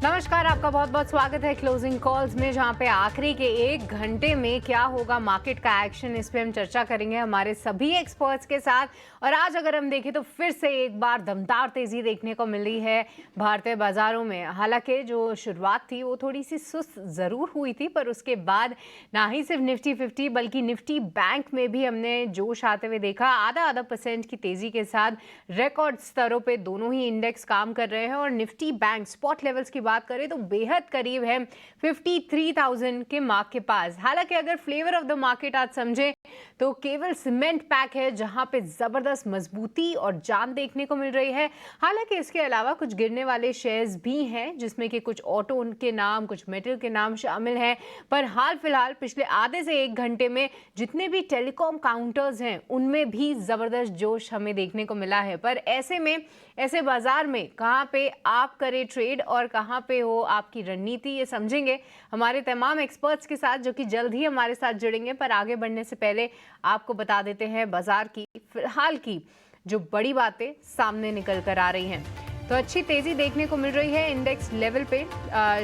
नमस्कार, आपका बहुत बहुत स्वागत है क्लोजिंग कॉल्स में, जहां पे आखिरी के 1 घंटे में क्या होगा मार्केट का एक्शन, इस पे हम चर्चा करेंगे हमारे सभी एक्सपर्ट्स के साथ। और आज अगर हम देखें तो फिर से एक बार दमदार तेजी देखने को मिल रही है भारतीय बाजारों में। हालांकि जो शुरुआत थी वो थोड़ी सी सुस्त जरूर हुई थी, पर उसके बाद ना ही सिर्फ निफ्टी 50 बल्कि निफ्टी बैंक में भी हमने जोश आते हुए देखा। आधा % की तेजी के साथ रिकॉर्ड स्तरों पे दोनों ही इंडेक्स काम कर रहे हैं। और निफ्टी बैंक स्पॉट लेवल्स की बात करें तो बेहद करीब है 53,000 के मार्क के पास। हालांकि अगर फ्लेवर ऑफ द मार्केट आज समझे तो केवल सीमेंट पैक है, जहां पे जबरदस्त मजबूती और जान देखने को मिल रही है। हालांकि इसके अलावा कुछ गिरने वाले शेयर्स भी हैं, जिसमें कि कुछ ऑटो के नाम, कुछ मेटल के नाम शामिल हैं। पर हाल फिलहाल पिछले आधे से 1 घंटे में जितने भी टेलीकॉम काउंटर्स हैं उनमें भी जबरदस्त जोश हमें देखने को मिला है। पर ऐसे में, ऐसे बाजार में कहां पे आप करें ट्रेड और कहां पे हो आपकी रणनीति, ये समझेंगे हमारे तमाम एक्सपर्ट्स के साथ, जो कि जल्द ही हमारे साथ जुड़ेंगे। पर आगे बढ़ने से पहले आपको बता देते हैं बाजार की फिलहाल की जो बड़ी बातें सामने निकल कर आ रही हैं। तो अच्छी तेजी देखने को मिल रही है इंडेक्स लेवल पे।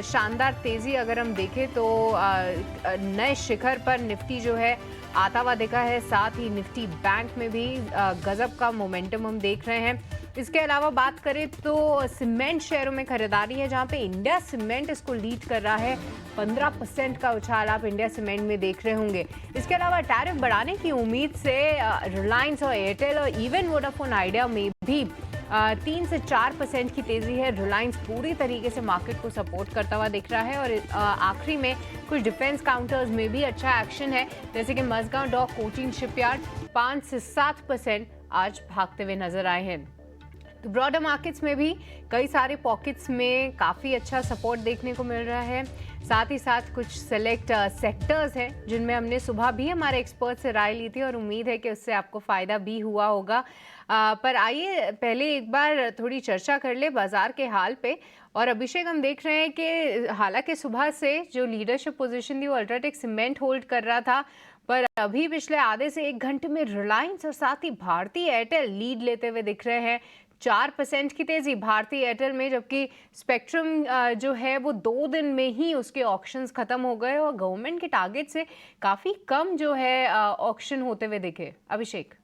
शानदार तेजी अगर हम देखें तो नए शिखर पर निफ्टी जो है आता हुआ दिखा है। साथ ही निफ्टी बैंक में भी गजब का मोमेंटम हम देख रहे हैं। इसके अलावा बात करें तो सीमेंट शेयरों में खरीदारी है, जहां पे इंडिया सीमेंट इसको लीड कर रहा है। 15% का उछाल आप इंडिया सीमेंट में देख रहे होंगे। इसके अलावा टैरिफ बढ़ाने की उम्मीद से रिलायंस और एयरटेल और इवन वोडाफोन आइडिया में भी 3 से 4% की तेजी है। रिलायंस पूरी तरीके से मार्केट को सपोर्ट करता हुआ दिख रहा है। और आखिरी में कुछ डिफेंस काउंटर्स में भी अच्छा एक्शन है, जैसे कि मजगांव डॉक, कोचिन शिपयार्ड 5 से 7% आज भागते हुए नजर आए हैं। तो ब्रॉडर मार्केट्स में भी कई सारे पॉकेट्स में काफ़ी अच्छा सपोर्ट देखने को मिल रहा है। साथ ही साथ कुछ सेलेक्ट सेक्टर्स हैं जिनमें हमने सुबह भी हमारे एक्सपर्ट से राय ली थी और उम्मीद है कि उससे आपको फ़ायदा भी हुआ होगा। पर आइए पहले एक बार थोड़ी चर्चा कर ले बाजार के हाल पे। और अभिषेक, हम देख रहे हैं कि हालांकि सुबह से जो लीडरशिप पोजीशन थी वो अल्ट्राटेक सीमेंट होल्ड कर रहा था, पर अभी पिछले आधे से 1 घंटे में रिलायंस और साथ ही भारतीय एयरटेल लीड लेते हुए दिख रहे हैं। 4% की तेजी भारतीय एयरटेल में, जबकि स्पेक्ट्रम जो है वो 2 दिन में ही उसके ऑक्शंस खत्म हो गए और गवर्नमेंट के टारगेट से काफी कम जो है ऑक्शन होते हुए दिखे। अभिषेक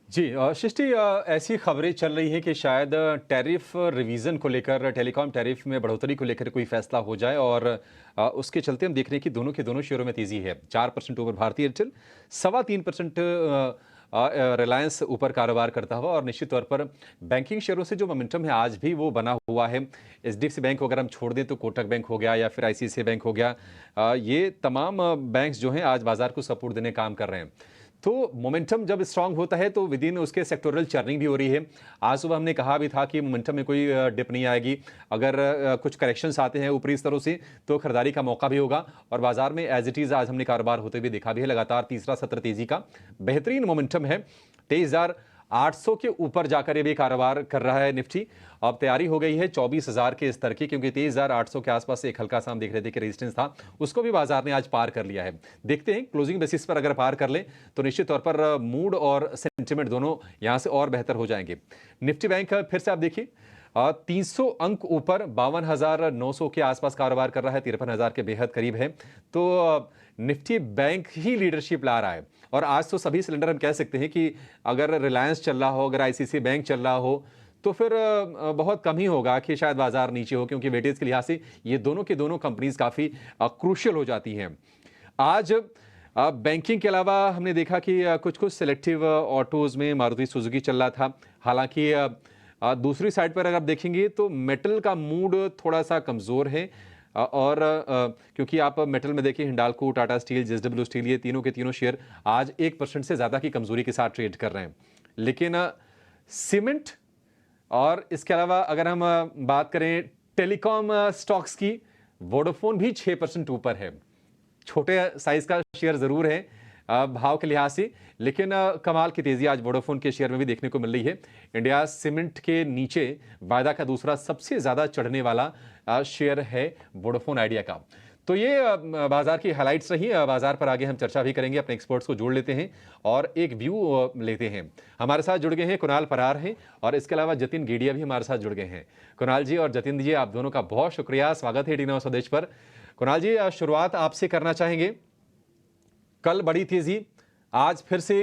जी सृष्टि, ऐसी खबरें चल रही है कि शायद टैरिफ रिवीजन को लेकर, टेलीकॉम टैरिफ में बढ़ोतरी को लेकर कोई फैसला हो जाए और उसके चलते हम देख रहे हैं कि दोनों के दोनों शेयरों में तेजी है। 4% ऊपर भारतीय एयरटेल, 3.25% रिलायंस ऊपर कारोबार करता हुआ। और निश्चित तौर पर बैंकिंग शेयरों से जो मोमेंटम है आज भी वो बना हुआ है। एचडीएफसी बैंक को अगर हम छोड़ दें तो कोटक बैंक हो गया या फिर आईसीआईसीआई बैंक हो गया, ये तमाम बैंक्स जो हैं आज बाजार को सपोर्ट देने काम कर रहे हैं। तो मोमेंटम जब स्ट्रांग होता है तो विद इन उसके सेक्टोरल चर्निंग भी हो रही है। आज सुबह हमने कहा भी था कि मोमेंटम में कोई डिप नहीं आएगी। अगर कुछ करेक्शंस आते हैं ऊपरी स्तरों से तो खरीदारी का मौका भी होगा। और बाजार में एज इट इज आज हमने कारोबार होते हुए देखा भी है। लगातार तीसरा सत्र तेजी का बेहतरीन मोमेंटम है। 23,800 के ऊपर जाकर ये भी कारोबार कर रहा है निफ्टी। अब तैयारी हो गई है 24,000 के स्तर की, क्योंकि 23,800 के आसपास एक हल्का सा हम देख रहे थे कि रेजिस्टेंस था, उसको भी बाजार ने आज पार कर लिया है। देखते हैं क्लोजिंग बेसिस पर अगर पार कर ले तो निश्चित तौर पर मूड और सेंटिमेंट दोनों यहां से और बेहतर हो जाएंगे। निफ्टी बैंक फिर से आप देखिए 300 अंक ऊपर 52,900 के आसपास कारोबार कर रहा है, 53,000 के बेहद करीब है। तो निफ्टी बैंक ही लीडरशिप ला रहा है। और आज तो सभी सिलेंडर हम कह सकते हैं कि अगर रिलायंस चल रहा हो, अगर आईसीआईसीआई बैंक चल रहा हो तो फिर बहुत कम ही होगा कि शायद बाजार नीचे हो, क्योंकि वेटेज के लिहाज से ये दोनों के दोनों कंपनीज काफ़ी क्रूशियल हो जाती हैं। आज बैंकिंग के अलावा हमने देखा कि कुछ सिलेक्टिव ऑटोज़ में मारुति सुजुकी चल रहा था। हालांकि दूसरी साइड पर अगर आप देखेंगे तो मेटल का मूड थोड़ा सा कमज़ोर है। और क्योंकि आप मेटल में देखिए Hindalco, Tata steel, JSW steel, ये तीनों के तीनों शेयर आज 1% से ज़्यादा की कमजोरी के साथ ट्रेड कर रहे हैं। लेकिन सीमेंट और इसके अलावा अगर हम बात करें टेलीकॉम स्टॉक्स की, वोडाफोन भी 6% ऊपर है। छोटे साइज का शेयर जरूर है भाव के लिहाज से, लेकिन कमाल की तेजी आज वोडाफोन के शेयर में भी देखने को मिल रही है। इंडिया सीमेंट के नीचे वायदा का दूसरा सबसे ज्यादा चढ़ने वाला शेयर है वोडाफोन आइडिया का। तो ये बाजार की हाइलाइट्स रही। बाजार पर आगे हम चर्चा भी करेंगे, अपने एक्सपर्ट्स को जोड़ लेते हैं और एक व्यू लेते हैं। हमारे साथ जुड़ गए हैं कुणाल परार हैं और इसके अलावा जतिन गेडिया भी हमारे साथ जुड़ गए हैं। कुणाल जी और जतिन जी, आप दोनों का बहुत शुक्रिया, स्वागत है टी9 स्वदेश पर। कुणाल जी, शुरुआत आपसे करना चाहेंगे। कल बड़ी तेजी, आज फिर से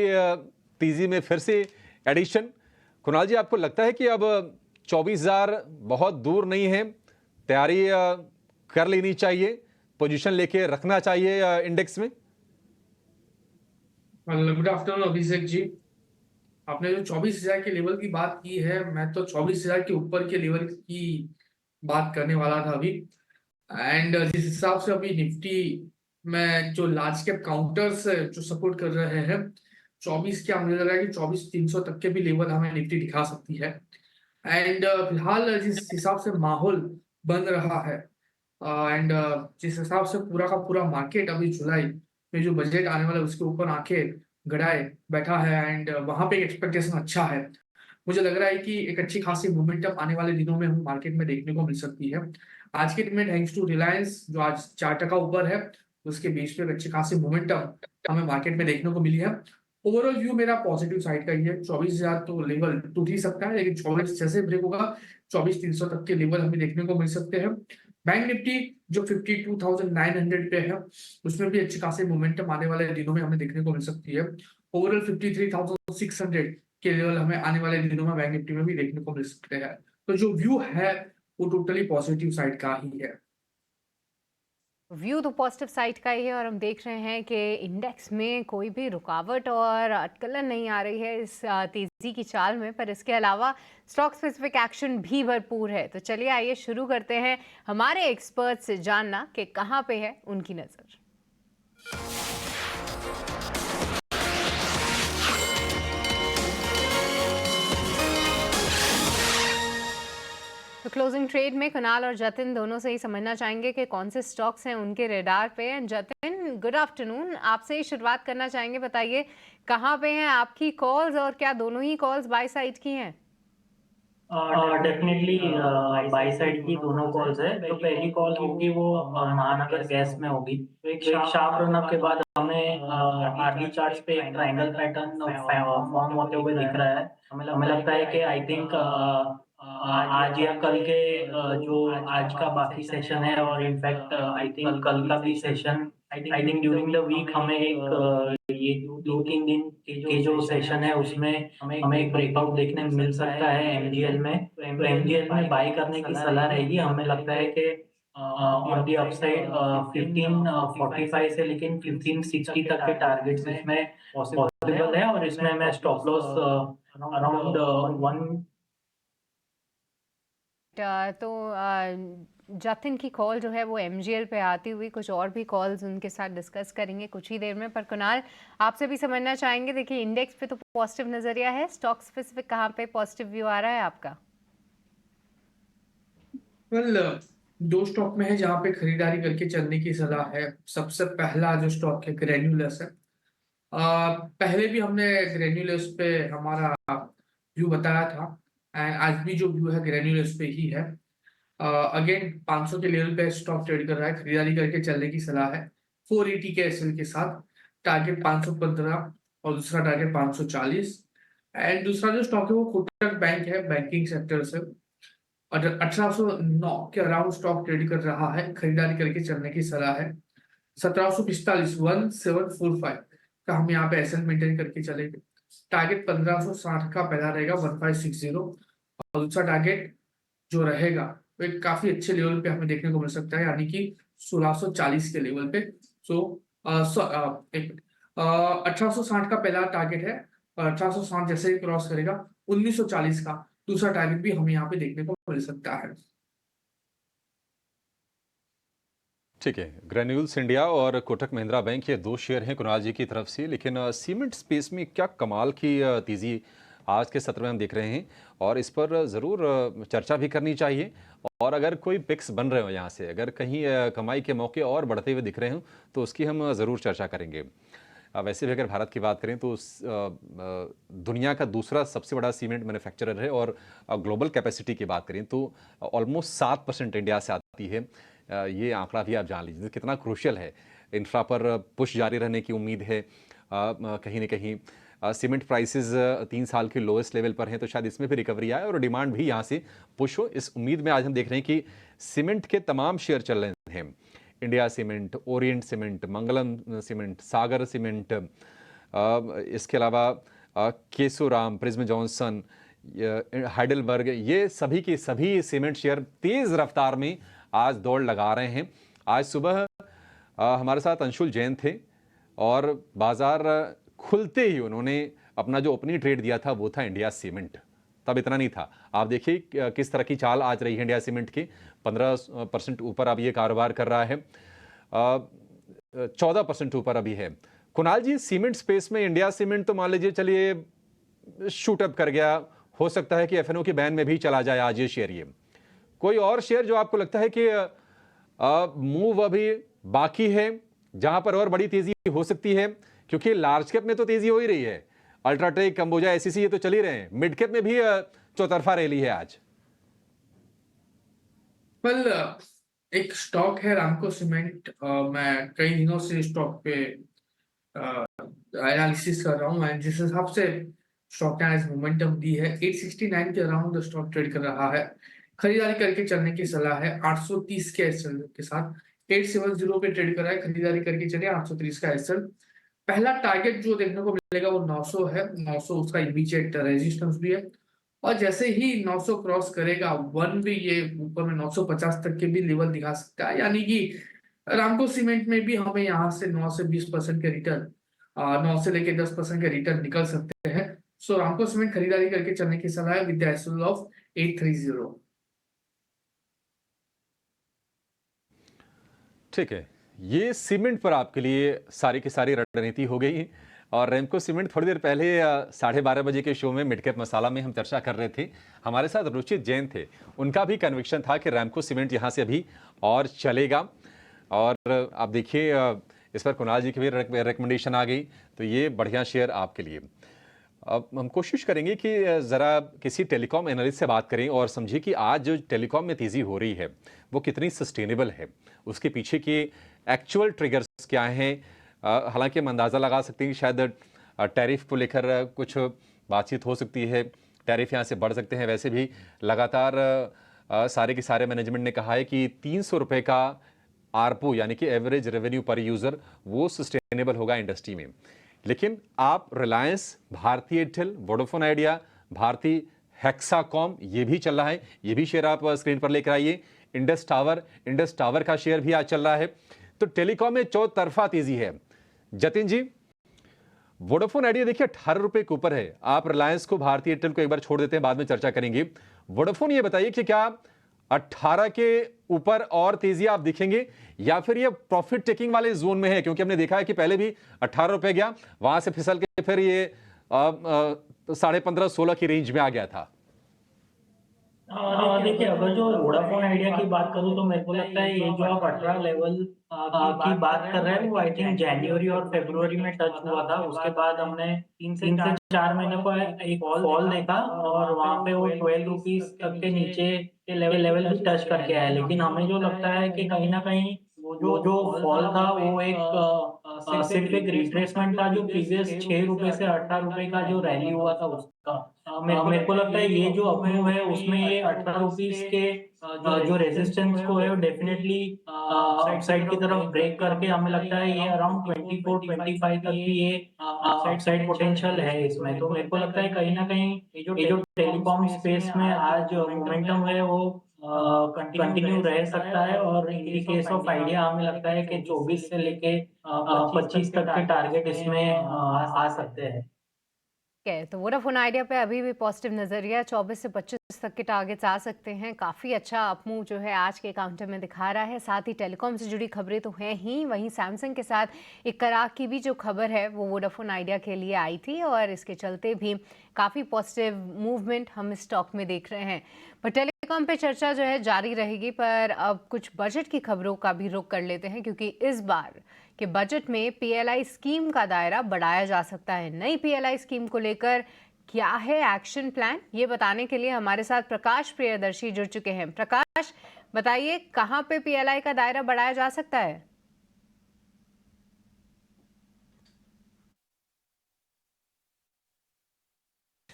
तेजी में फिर से एडिशन। कुणाल जी, आपको लगता है कि अब 24,000 बहुत दूर नहीं है, तैयारी कर लेनी चाहिए, पोजीशन लेके रखना चाहिए इंडेक्स में? Good afternoon Abhishek ji. आपने जो 24,000 के लेवल की बात की है, मैं तो 24,000 के ऊपर के लेवल की बात करने वाला था अभी। एंड जिस हिसाब से अभी निफ्टी में जो लार्ज कैप काउंटर्स जो सपोर्ट कर रहे हैं, 24 क्या मुझे लग रहा है कि 24,300 तक के भी लेवल हमें निफ्टी दिखा सकती है। एंड फिलहाल जिस हिसाब से माहौल बन रहा है एंड जिस हिसाब से पूरा का पूरा मार्केट अभी जुलाई में जो बजट आने वाला है उसके ऊपर आंखें गड़ाए बैठा है एंड वहां पे एक्सपेक्टेशन अच्छा है। मुझे लग रहा है कि एक अच्छी खासी मोमेंटम आने वाले दिनों में हम मार्केट में देखने को मिल सकती है। आज के दिन में थैंक्स टू रिलायंस जो आज 4% ऊपर है, उसके बेस पे एक अच्छी खासी मोमेंटम हमें मार्केट में देखने को मिली है। ओवरऑल व्यू मेरा पॉजिटिव साइड का ही है। 24,000 तो लेवल टूट ही सकता है, लेकिन 24 जैसे ब्रेक होगा 24,300 तक के लेवल हमें देखने को मिल सकते हैं। बैंक निफ्टी जो 52,900 पे है, उसमें भी अच्छी खासी मोमेंटम आने वाले दिनों में हमें देखने को मिल सकती है। ओवरऑल 53,600 के लेवल हमें आने वाले दिनों में बैंक निफ्टी में भी देखने को मिल सकते हैं। तो जो व्यू है वो टोटली पॉजिटिव साइड का ही है। व्यू तो पॉजिटिव साइड का ही है और हम देख रहे हैं कि इंडेक्स में कोई भी रुकावट और अटकलन नहीं आ रही है इस तेजी की चाल में, पर इसके अलावा स्टॉक स्पेसिफिक एक्शन भी भरपूर है। तो चलिए आइए शुरू करते हैं हमारे एक्सपर्ट से जानना कि कहाँ पे है उनकी नज़र। तो क्लोजिंग ट्रेड में कुणाल और जतिन दोनों से ही समझना चाहेंगे कि कौन से स्टॉक्स हैं उनके रेडार पे। एंड जतिन, गुड आफ्टरनून, आपसे ही शुरुआत करना चाहेंगे, बताइए कहाँ पे हैं आपकी कॉल्स और क्या दोनों ही कॉल्स बाय साइड की हैं? डेफिनेटली बाई साइड की दोनों कॉल्स है। तो पहली कॉल होगी वो महानगर गैस में होगी। तो एक शार्प रनअप के बाद हमें आरडी चार्ट्स पे एक ट्रायंगल पैटर्न फॉर्म होते हुए दिख रहा है। हमें लगता है कि आई थिंक आज या कल के जो आज का बाकी सेशन है और इनफैक्ट आई थिंक कल का भी session, I think during the week हमें एक ये 2-3 दिन के जो सेशन है उसमें हमें एक ब्रेकआउट देखने मिल सकता है एमजीएल में। तो एमजीएल में बाय करने की सलाह रहेगी। हमें लगता है कि ऑन द अपसाइड 1545 से लेकिन 1560 तक के टारगेट्स इसमें पॉसिबल है और इसमें मैं स्टॉप लॉस अराउंड 1। तो जतिन की कॉल जो है वो एमजीएल पे आती हुई, कुछ और भी कॉल्स उनके साथ डिस्कस करेंगे कुछ ही देर में। पर कुणाल, आपसे भी समझना चाहेंगे, देखिए इंडेक्स पे तो पॉजिटिव नजरिया है, स्टॉक स्पेसिफिक कहाँ पे पॉजिटिव व्यू आ रहा है आपका? वेल, दो स्टॉक में है जहां पे खरीदारी करके चलने की सलाह है। सबसे पहला जो स्टॉक है ग्रेन्यूलस है। पहले भी हमने ग्रेन्यूलस पे हमारा व्यू बताया था एंड आज भी जो व्यू है ग्रेन्यूलस पे ही है। अगेन 500 के लेवल पे स्टॉक ट्रेड कर रहा है, खरीदारी करके चलने की सलाह है 480 के एसएल के साथ। टारगेट 515 और दूसरा टारगेट 540। एंड दूसरा जो स्टॉक है वो कोटक बैंक है, बैंकिंग सेक्टर से, और 1809 के अराउंड स्टॉक ट्रेड कर रहा है, खरीदारी करके चलने की सलाह है। 1745 1745 का हम यहाँ पे एसएल मेंटेन करके चलेंगे। टारगेट 1560 का पहला रहेगा 1560 और दूसरा टारगेट जो रहेगा वो एक काफी अच्छे लेवल पे हमें देखने को मिल सकता है, यानी कि 1640 के लेवल पे। सो 1860 का पहला टारगेट है और 1860 जैसे ही क्रॉस करेगा 1940 का दूसरा टारगेट भी हमें यहाँ पे देखने को मिल सकता है। ठीक है, ग्रेन्यूल्स इंडिया और कोटक महिंद्रा बैंक, ये दो शेयर हैं कुणाल जी की तरफ से। लेकिन सीमेंट स्पेस में क्या कमाल की तेज़ी आज के सत्र में हम देख रहे हैं और इस पर ज़रूर चर्चा भी करनी चाहिए। और अगर कोई पिक्स बन रहे हो यहाँ से, अगर कहीं कमाई के मौके और बढ़ते हुए दिख रहे हो तो उसकी हम ज़रूर चर्चा करेंगे। वैसे भी अगर भारत की बात करें तो दुनिया का दूसरा सबसे बड़ा सीमेंट मैन्युफैक्चरर है और ग्लोबल कैपेसिटी की बात करें तो ऑलमोस्ट 7% इंडिया से आती है। ये आंकड़ा भी आप जान लीजिए कितना क्रूशियल है। इंफ्रा पर पुश जारी रहने की उम्मीद है। कहीं ना कहीं सीमेंट प्राइसेस 3 साल के लोएस्ट लेवल पर हैं, तो शायद इसमें भी रिकवरी आए और डिमांड भी यहाँ से पुश हो। इस उम्मीद में आज हम देख रहे हैं कि सीमेंट के तमाम शेयर चल रहे हैं। इंडिया सीमेंट, ओरिएंट सीमेंट, मंगलम सीमेंट, सागर सीमेंट, इसके अलावा केसोराम, प्रिज्म जॉनसन, हाइडलबर्ग, ये सभी के सभी सीमेंट शेयर तेज रफ्तार में आज दौड़ लगा रहे हैं। आज सुबह हमारे साथ अंशुल जैन थे और बाजार खुलते ही उन्होंने अपना जो ओपनिंग ट्रेड दिया था वो था इंडिया सीमेंट। तब इतना नहीं था। आप देखिए किस तरह की चाल आज रही है इंडिया सीमेंट की। 15% ऊपर अब ये कारोबार कर रहा है, 14% ऊपर अभी है। कुणाल जी, सीमेंट स्पेस में इंडिया सीमेंट तो मान लीजिए चलिए शूटअप कर गया, हो सकता है कि एफएनओ के बैन में भी चला जाए आज ये शेयर। ये कोई और शेयर जो आपको लगता है कि मूव अभी बाकी है, जहां पर और बड़ी तेजी हो सकती है? क्योंकि लार्ज कैप में तो तेजी हो ही रही है, अल्ट्राटेक, कंबोजा, एसीसी ये तो चल ही रहे हैं। मिड कैप में भी चौतरफा रैली है आज। वेल, एक स्टॉक है रामको सीमेंट। मैं कई दिनों से स्टॉक पे एनालिसिस कर रहा हूँ एंड जिस हिसाब से स्टॉक ने आज मोमेंटम दी है, 869 के अराउंड स्टॉक ट्रेड कर रहा है। खरीदारी करके चलने की सलाह है 830 के एसएल के साथ। 870 पे ट्रेड कर रहा है, खरीदारी करके चले 830 का एसएल। पहला टारगेट जो देखने को मिलेगा वो 900 है। 900 उसका इमीडिएट रेजिस्टेंस भी है और जैसे ही 900 क्रॉस करेगा वन भी ये ऊपर में 950 तक के भी लेवल दिखा सकता है। यानी कि रामको सीमेंट में भी हमें यहाँ से 9 से 20% के रिटर्न, 9 से लेके 10% के रिटर्न निकल सकते हैं। सो रामको सीमेंट खरीदारी करके चलने की सलाह है विद द एसएल ऑफ 830। ठीक है, ये सीमेंट पर आपके लिए सारी की सारी रणनीति हो गई। और रैमको सीमेंट थोड़ी देर पहले 12:30 बजे के शो में मिड कैप मसाला में हम चर्चा कर रहे थे। हमारे साथ रुचित जैन थे, उनका भी कन्विक्शन था कि रैमको सीमेंट यहाँ से अभी और चलेगा। और आप देखिए इस पर कुणाल जी की भी रिकमेंडेशन आ गई, तो ये बढ़िया शेयर आपके लिए। अब हम कोशिश करेंगे कि ज़रा किसी टेलीकॉम एनालिस्ट से बात करें और समझिए कि आज जो टेलीकॉम में तेज़ी हो रही है वो कितनी सस्टेनेबल है, उसके पीछे के एक्चुअल ट्रिगर्स क्या हैं। हालांकि हम अंदाज़ा लगा सकते हैं कि शायद टैरिफ को लेकर कुछ बातचीत हो सकती है, टैरिफ यहाँ से बढ़ सकते हैं। वैसे भी लगातार सारे के सारे मैनेजमेंट ने कहा है कि 300 रुपये का आरपू यानी कि एवरेज रेवेन्यू पर यूज़र वो सस्टेनेबल होगा इंडस्ट्री में। लेकिन आप रिलायंस, भारती एयरटेल, वोडाफोन आइडिया, भारती हेक्साकॉम ये भी चल रहा है, ये भी शेयर आप स्क्रीन पर लेकर आइए। इंडस टावर का शेयर भी आज चल रहा है। तो टेलीकॉम में चौतरफा तेजी है। जतिन जी, वोडाफोन आइडिया देखिए 18 रुपए के ऊपर है। आप रिलायंस को, भारती एयरटेल को एक बार छोड़ देते हैं, बाद में चर्चा करेंगे। वोडाफोन ये बताइए कि क्या 18 के ऊपर और तेजी आप दिखेंगे या फिर ये प्रॉफिट टेकिंग वाले जोन में है? क्योंकि हमने देखा है कि पहले भी 18 रुपए गया, वहां से फिसल के फिर ये 15.5-16 की रेंज में आ गया था। देखिए, अगर जो वोडाफोन आइडिया की बात करूं तो मेरे को लगता है ये जो आप 18 लेवल की बात कर रहे हैं वो आई थिंक जनवरी और फरवरी में टच हुआ था। उसके बाद हमने 3 से 4 महीने को एक फॉल देखा और वहां पे वो 12 रुपीज तक के नीचे के लेवल भी टच करके आया। लेकिन हमें जो लगता है कि कहीं ना कहीं वो जो फॉल था वो एक सिर्फ एक रिट्रेसमेंट था जो प्रीवियस 6 रुपए से 18 रुपए का जो रैली हुआ था उसका। मेरे को लगता है ये जो अपमूव है उसमें ये 18 रुपीज के जो रेजिस्टेंस को है वो डेफिनेटली अपसाइड की तरफ ब्रेक करके हमें लगता है ये अराउंड 24-25 तक की ये अपसाइड पोटेंशियल है इसमें। तो मेरे को लगता है कहीं ना कहीं ये जो टेलीकॉम स्पेस में आज मोमेंटम है वो कंटिन्यू रह सकता है। और इन केस ऑफ आइडिया हमें लगता है कि 24 से लेके 25 तक के टारगेट इसमें आ सकते हैं। तो वोडाफोन आइडिया पे अभी भी पॉजिटिव नजरिया, 24 से 25 तक के टारगेट्स आ सकते हैं। काफ़ी अच्छा अपमूव जो है आज के काउंटर में दिखा रहा है। साथ ही टेलीकॉम से जुड़ी खबरें तो हैं ही, वहीं सैमसंग के साथ एक करार की भी जो खबर है वो वोडाफोन आइडिया के लिए आई थी और इसके चलते भी काफ़ी पॉजिटिव मूवमेंट हम इस स्टॉक में देख रहे हैं। पर टेलीकॉम पे चर्चा जो है जारी रहेगी, पर अब कुछ बजट की खबरों का भी रुख कर लेते हैं क्योंकि इस बार के बजट में पीएलआई स्कीम का दायरा बढ़ाया जा सकता है। नई पीएलआई स्कीम को लेकर क्या है एक्शन प्लान, ये बताने के लिए हमारे साथ प्रकाश प्रियदर्शी जुड़ चुके हैं। प्रकाश बताइए कहां पे पीएलआई का दायरा बढ़ाया जा सकता है?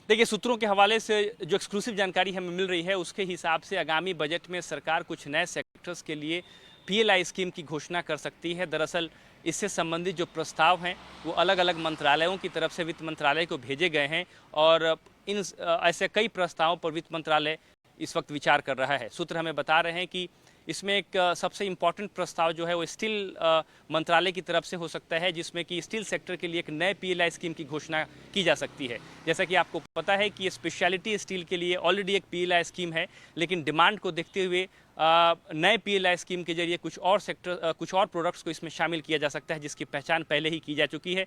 देखिए, सूत्रों के हवाले से जो एक्सक्लूसिव जानकारी हमें मिल रही है उसके हिसाब से आगामी बजट में सरकार कुछ नए सेक्टर्स के लिए पीएलआई स्कीम की घोषणा कर सकती है। दरअसल इससे संबंधित जो प्रस्ताव हैं वो अलग अलग मंत्रालयों की तरफ से वित्त मंत्रालय को भेजे गए हैं और ऐसे कई प्रस्तावों पर वित्त मंत्रालय इस वक्त विचार कर रहा है। सूत्र हमें बता रहे हैं कि इसमें एक सबसे इम्पॉर्टेंट प्रस्ताव जो है वो स्टील मंत्रालय की तरफ से हो सकता है, जिसमें कि स्टील सेक्टर के लिए एक नए पीएलआई स्कीम की घोषणा की जा सकती है। जैसा कि आपको पता है कि स्पेशलिटी स्टील के लिए ऑलरेडी एक पीएलआई स्कीम है, लेकिन डिमांड को देखते हुए नए पीएलआई स्कीम के जरिए कुछ और प्रोडक्ट्स को इसमें शामिल किया जा सकता है, जिसकी पहचान पहले ही की जा चुकी है।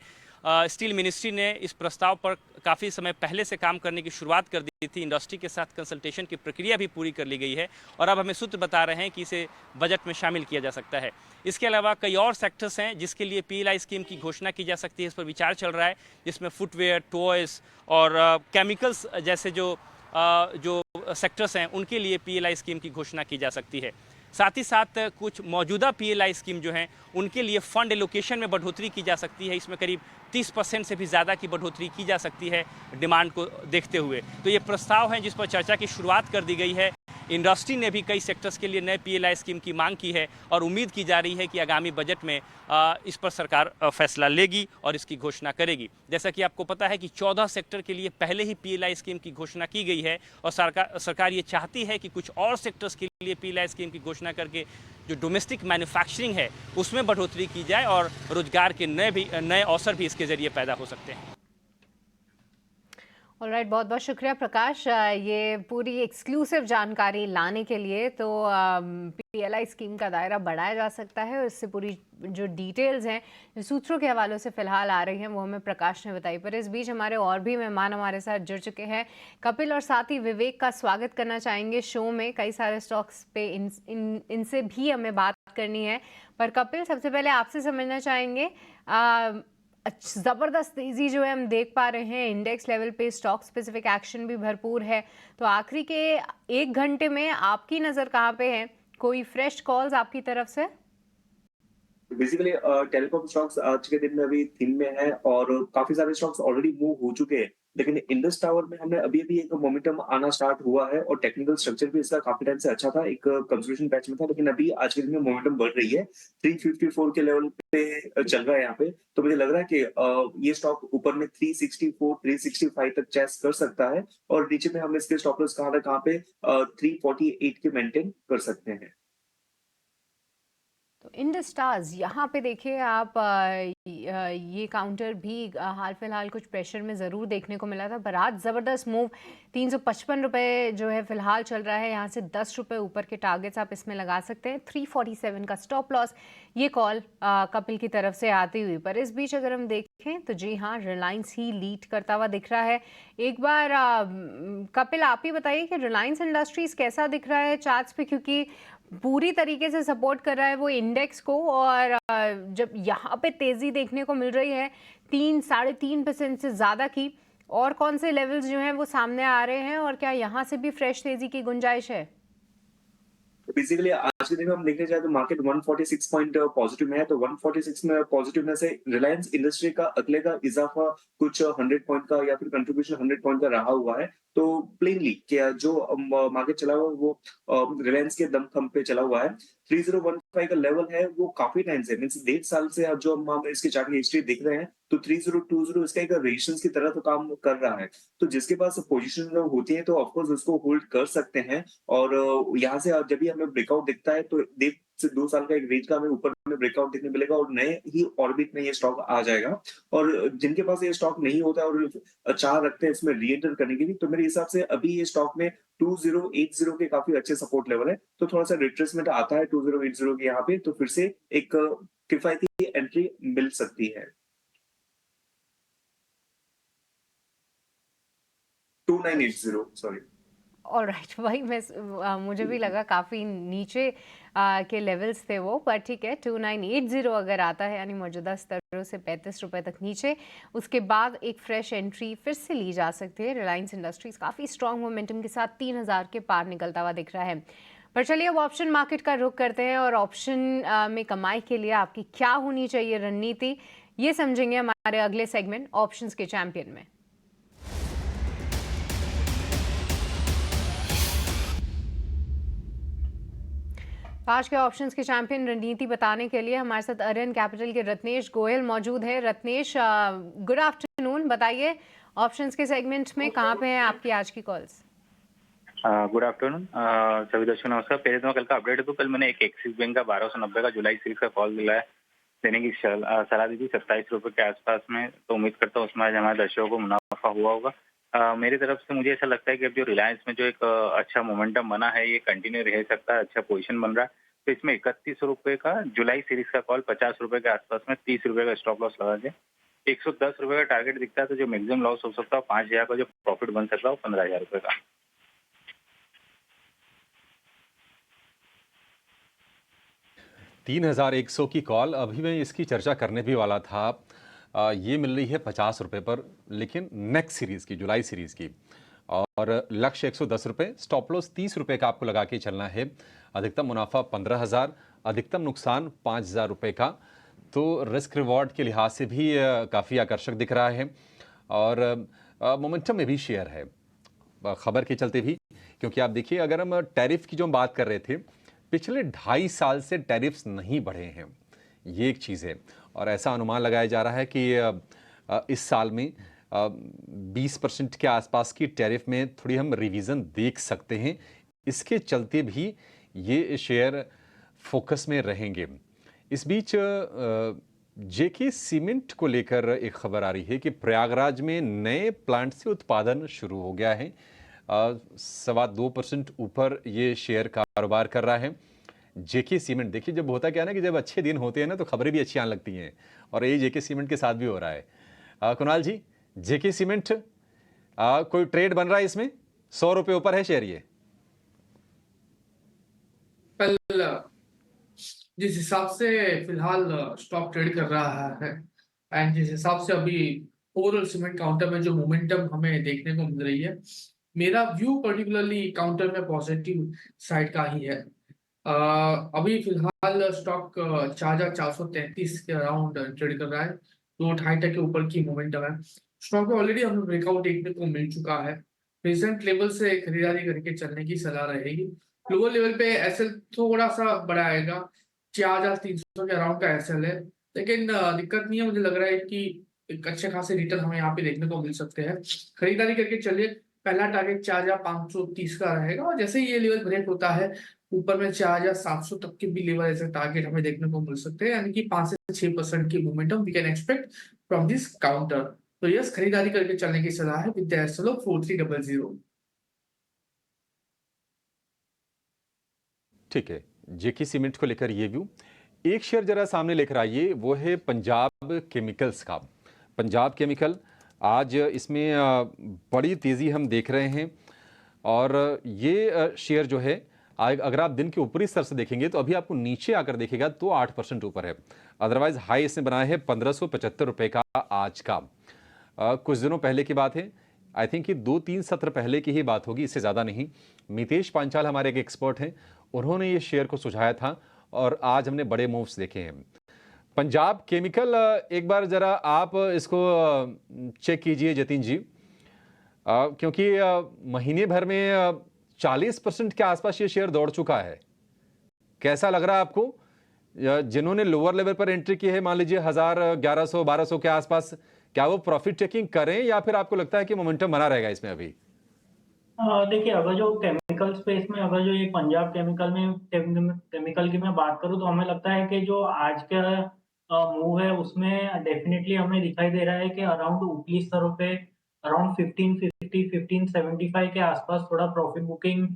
स्टील मिनिस्ट्री ने इस प्रस्ताव पर काफ़ी समय पहले से काम करने की शुरुआत कर दी थी। इंडस्ट्री के साथ कंसल्टेशन की प्रक्रिया भी पूरी कर ली गई है और अब हमें सूत्र बता रहे हैं कि इसे बजट में शामिल किया जा सकता है। इसके अलावा कई और सेक्टर्स हैं जिसके लिए पीएलआई स्कीम की घोषणा की जा सकती है, इस पर विचार चल रहा है, जिसमें फुटवेयर, टॉयज़ और केमिकल्स जैसे जो सेक्टर्स हैं उनके लिए पीएलआई स्कीम की घोषणा की जा सकती है। साथ ही साथ कुछ मौजूदा पीएलआई स्कीम जो हैं उनके लिए फंड एलोकेशन में बढ़ोतरी की जा सकती है। इसमें करीब 30% से भी ज़्यादा की बढ़ोतरी की जा सकती है डिमांड को देखते हुए। तो ये प्रस्ताव हैं जिस पर चर्चा की शुरुआत कर दी गई है। इंडस्ट्री ने भी कई सेक्टर्स के लिए नए पीएलआई स्कीम की मांग की है और उम्मीद की जा रही है कि आगामी बजट में इस पर सरकार फैसला लेगी और इसकी घोषणा करेगी। जैसा कि आपको पता है कि 14 सेक्टर के लिए पहले ही पीएलआई स्कीम की घोषणा की गई है और सरकार ये चाहती है कि कुछ और सेक्टर्स के लिए पीएलआई स्कीम की घोषणा करके जो डोमेस्टिक मैन्युफैक्चरिंग है उसमें बढ़ोतरी की जाए और रोजगार के नए अवसर भी इसके जरिए पैदा हो सकते हैं। ऑलराइट, बहुत बहुत शुक्रिया प्रकाश, ये पूरी एक्सक्लूसिव जानकारी लाने के लिए। तो पीएलआई स्कीम का दायरा बढ़ाया जा सकता है और इससे पूरी जो डिटेल्स हैं जो सूत्रों के हवालों से फिलहाल आ रही हैं वो हमें प्रकाश ने बताई। पर इस बीच हमारे और भी मेहमान हमारे साथ जुड़ चुके हैं। कपिल और साथ ही विवेक का स्वागत करना चाहेंगे शो में। कई सारे स्टॉक्स पे इनसे भी हमें बात करनी है। पर कपिल, सबसे पहले आपसे समझना चाहेंगे, ज़बरदस्त तेज़ी जो है हम देख पा रहे हैं, इंडेक्स लेवल पे स्टॉक स्पेसिफिक एक्शन भी भरपूर है। तो आखिरी के 1 घंटे में आपकी नज़र कहाँ पे है? कोई फ्रेश कॉल्स आपकी तरफ से? बेसिकली टेलीकॉम स्टॉक्स आज के दिन में अभी थीम में है और काफी सारे स्टॉक्स ऑलरेडी मूव हो चुके हैं, लेकिन इंडस टावर में हमने अभी एक मोमेंटम आना स्टार्ट हुआ है और टेक्निकल स्ट्रक्चर भी इसका काफी टाइम से अच्छा था, एक कंसोलिडेशन पैच में था, लेकिन अभी आज के दिन में मोमेंटम बढ़ रही है। 354 के लेवल पे चल रहा है यहाँ पे। तो मुझे लग रहा है कि ये स्टॉक ऊपर में 364 365 तक चेस कर सकता है और नीचे में हम इसके स्टॉप लॉस कहाँ पे 348 के मेंटेन कर सकते हैं। तो इंडस स्टार्स यहाँ पे देखिए आप, ये काउंटर भी हाल फिलहाल कुछ प्रेशर में ज़रूर देखने को मिला था, पर आज ज़बरदस्त मूव 355 रुपये जो है फिलहाल चल रहा है। यहाँ से 10 रुपये ऊपर के टारगेट्स आप इसमें लगा सकते हैं। 347 का स्टॉप लॉस, ये कॉल कपिल की तरफ से आती हुई। पर इस बीच अगर हम देखें तो जी हाँ, रिलायंस ही लीड करता हुआ दिख रहा है। एक बार कपिल आप ही बताइए कि रिलायंस इंडस्ट्रीज़ कैसा दिख रहा है चार्ट्स पे, क्योंकि पूरी तरीके से सपोर्ट कर रहा है वो इंडेक्स को, और जब यहाँ पे तेजी देखने को मिल रही है 3-3.5% से ज़्यादा की, और कौन से लेवल्स जो हैं वो सामने आ रहे हैं और क्या यहाँ से भी फ्रेश तेजी की गुंजाइश है? बेसिकली आज के दिन में हम देखने जाए तो मार्केट 146 पॉइंट पॉजिटिव में है, तो 146 में पॉजिटिव में से रिलायंस इंडस्ट्री का अगले का इजाफा कुछ 100 पॉइंट का या फिर कंट्रीब्यूशन 100 पॉइंट का रहा हुआ है। तो प्लेनली क्या जो मार्केट चला हुआ वो रिलायंस के दम पे चला हुआ है। 3015 का लेवल है वो काफी टाइम से, मींस 1.5 साल से जो हम इसके चार्ट की हिस्ट्री देख रहे हैं, तो 3020 इसका एक रेजिस्टेंस की तरह तो काम कर रहा है। तो जिसके पास पोजीशन होती है तो ऑफकोर्स उसको होल्ड कर सकते हैं, और यहाँ से जब भी हमें ब्रेकआउट दिखता है तो 1.5 से 2 साल का एक रेंज का हमें ऊपर में ब्रेकआउट देखने मिलेगा और नए ही ऑर्बिट में ये स्टॉक आ जाएगा। और जिनके पास ये स्टॉक नहीं होता है और चाह रखते हैं इसमें रीएंटर करने की भी, तो मेरे हिसाब से अभी ये स्टॉक में 2080 के काफी अच्छे सपोर्ट लेवल है। तो थोड़ा सा रिट्रेसमेंट आता है 2080 के यहाँ पे, तो फिर से एक किफायती एंट्री मिल सकती है। 2980 सॉरी। ऑलराइट, वही मुझे भी लगा काफ़ी नीचे के लेवल्स थे वो, पर ठीक है 2980 अगर आता है यानी मौजूदा स्तरों से 35 रुपये तक नीचे, उसके बाद एक फ्रेश एंट्री फिर से ली जा सकती है। रिलायंस इंडस्ट्रीज काफ़ी स्ट्रॉन्ग मोमेंटम के साथ 3000 के पार निकलता हुआ दिख रहा है। पर चलिए अब ऑप्शन मार्केट का रुख करते हैं और ऑप्शन में कमाई के लिए आपकी क्या होनी चाहिए रणनीति, ये समझेंगे हमारे अगले सेगमेंट ऑप्शंस के चैंपियन में। आज के ऑप्शंस के चैंपियन रणनीति बताने के लिए हमारे साथ अरियन कैपिटल के रत्नेश गोयल मौजूद है। Ratnesh, good afternoon. बताइए ऑप्शंस के सेगमेंट में कहाँ पे हैं आपकी आज की कॉल्स? गुड आफ्टरनून सभी दर्शकों नमस्कार। पहले तो मैं कल का अपडेट दूं। कल मैंने एक एक्सिस बैंक का 1290 का जुलाई सीरीज का कॉल दिलाया, देने की सलाह दी थी 27 रुपए के आसपास में। तो उम्मीद करता हूँ उसमें आज हमारे दर्शकों को मुनाफा हुआ होगा। मेरी तरफ से मुझे ऐसा लगता है कि अब जो रिलायंस में जो एक अच्छा मोमेंटम बना है ये कंटिन्यू रह सकता है, अच्छा पोजीशन बन रहा है। तो इसमें 31 रुपए का जुलाई सीरीज का कॉल 50 रुपए के आसपास में 30 रुपए का स्टॉप लॉस लगा के 110 रुपए का टारगेट दिखता है। तो जो मैक्सिमम लॉस हो सकता है 5000 का, जो प्रॉफिट बन सकता है वो 15000 रुपए का। 3100 की कॉल, अभी मैं इसकी चर्चा करने भी वाला था। ये मिल रही है 50 रुपये पर, लेकिन नेक्स्ट सीरीज़ की, जुलाई सीरीज़ की, और लक्ष्य 110 रुपये, स्टॉप लॉस 30 रुपये का आपको लगा के चलना है। अधिकतम मुनाफा 15,000, अधिकतम नुकसान 5,000 रुपये का। तो रिस्क रिवॉर्ड के लिहाज से भी काफ़ी आकर्षक दिख रहा है, और मोमेंटम में भी शेयर है खबर के चलते भी। क्योंकि आप देखिए, अगर हम टैरिफ की जो हम बात कर रहे थे, पिछले 2.5 साल से टैरिफ्स नहीं बढ़े हैं, ये एक चीज़ है। और ऐसा अनुमान लगाया जा रहा है कि इस साल में 20% के आसपास की टैरिफ में थोड़ी हम रिवीजन देख सकते हैं। इसके चलते भी ये शेयर फोकस में रहेंगे। इस बीच जेके सीमेंट को लेकर एक खबर आ रही है कि प्रयागराज में नए प्लांट से उत्पादन शुरू हो गया है। 2.25% ऊपर ये शेयर कारोबार कर रहा है। जेके सीमेंट, देखिए जब होता क्या है ना कि जब अच्छे दिन होते हैं ना तो खबरें भी अच्छी आने लगती हैं, और ये जेके सीमेंट के साथ भी हो रहा है। कुणाल जी, जेके सीमेंट कोई ट्रेड बन रहा है इसमें? 100 रुपये ऊपर है शेयर ये। कल जिस हिसाब से फिलहाल स्टॉक ट्रेड कर रहा है एंड जिस हिसाब से अभी ओवरऑल सीमेंट काउंटर में जो मोमेंटम हमें देखने को मिल रही है, मेरा व्यू पर्टिकुलरली काउंटर में पॉजिटिव साइड का ही है। अभी फिलहाल स्टॉक 4,433 के अराउंड ट्रेड कर रहा है। 2.5 तक के ऊपर की मोमेंटम है। स्टॉक में ऑलरेडी हमें ब्रेकआउट देखने को मिल चुका है। प्रेजेंट लेवल से खरीदारी करके चलने की सलाह रहेगी। लोअर लेवल पे एसएल थोड़ा सा बड़ा आएगा, 4,300 के अराउंड का एसएल है, लेकिन दिक्कत नहीं है। मुझे लग रहा है कि एक अच्छे खासे रिटर्न हमें यहाँ पे देखने को मिल सकते हैं। खरीदारी करके चलिए। पहला टारगेट 4,530 का रहेगा, और जैसे ही ये लेवल ब्रेक होता है ऊपर में 4,700 तक के भी लेवल ऐसे टारगेट हमें देखने को मिल सकते हैं। यानी कि 5 से 6% की momentum we can expect from this counter. तो यस, खरीदारी करके चलने की सलाह है विद द एसएल ऑफ 4300। ठीक है, जेके सीमेंट को लेकर ये व्यू। एक शेयर जरा सामने लेकर आइए, वो है पंजाब केमिकल्स का। पंजाब केमिकल आज इसमें बड़ी तेज़ी हम देख रहे हैं, और ये शेयर जो है अगर आप दिन के ऊपरी स्तर से देखेंगे तो अभी आपको नीचे आकर देखेगा तो 8% ऊपर है। अदरवाइज हाई इसने बनाया है 1575 रुपये का आज का। कुछ दिनों पहले की बात है, आई थिंक कि 2-3 सत्र पहले की ही बात होगी, इससे ज़्यादा नहीं। मितेश पांचाल हमारे एक एक्सपर्ट हैं, उन्होंने ये शेयर को सुझाया था, और आज हमने बड़े मूव्स देखे हैं। पंजाब केमिकल, एक बार ज़रा आप इसको चेक कीजिए जतिन जी, क्योंकि महीने भर में 40% के आसपास ये शेयर दौड़ चुका है। कैसा लग रहा है आपको? जिन्होंने लोअर लेवल पर एंट्री की है, मान लीजिए 1000, 1100, 1200 के आसपास, क्या वो प्रॉफिट टेकिंग करें, या फिर आपको लगता है कि मोमेंटम बना रहेगा इसमें अभी? देखिए, अगर जो केमिकल स्पेस में अगर जो ये पंजाब केमिकल की मैं बात करूँ, तो हमें लगता है कि जो आज का मूव है उसमें डेफिनेटली हमें दिखाई दे रहा है कि अराउंड ऊपरी स्तरों पे अराउंड 1550 1575 के आसपास थोड़ा प्रॉफिट बुकिंग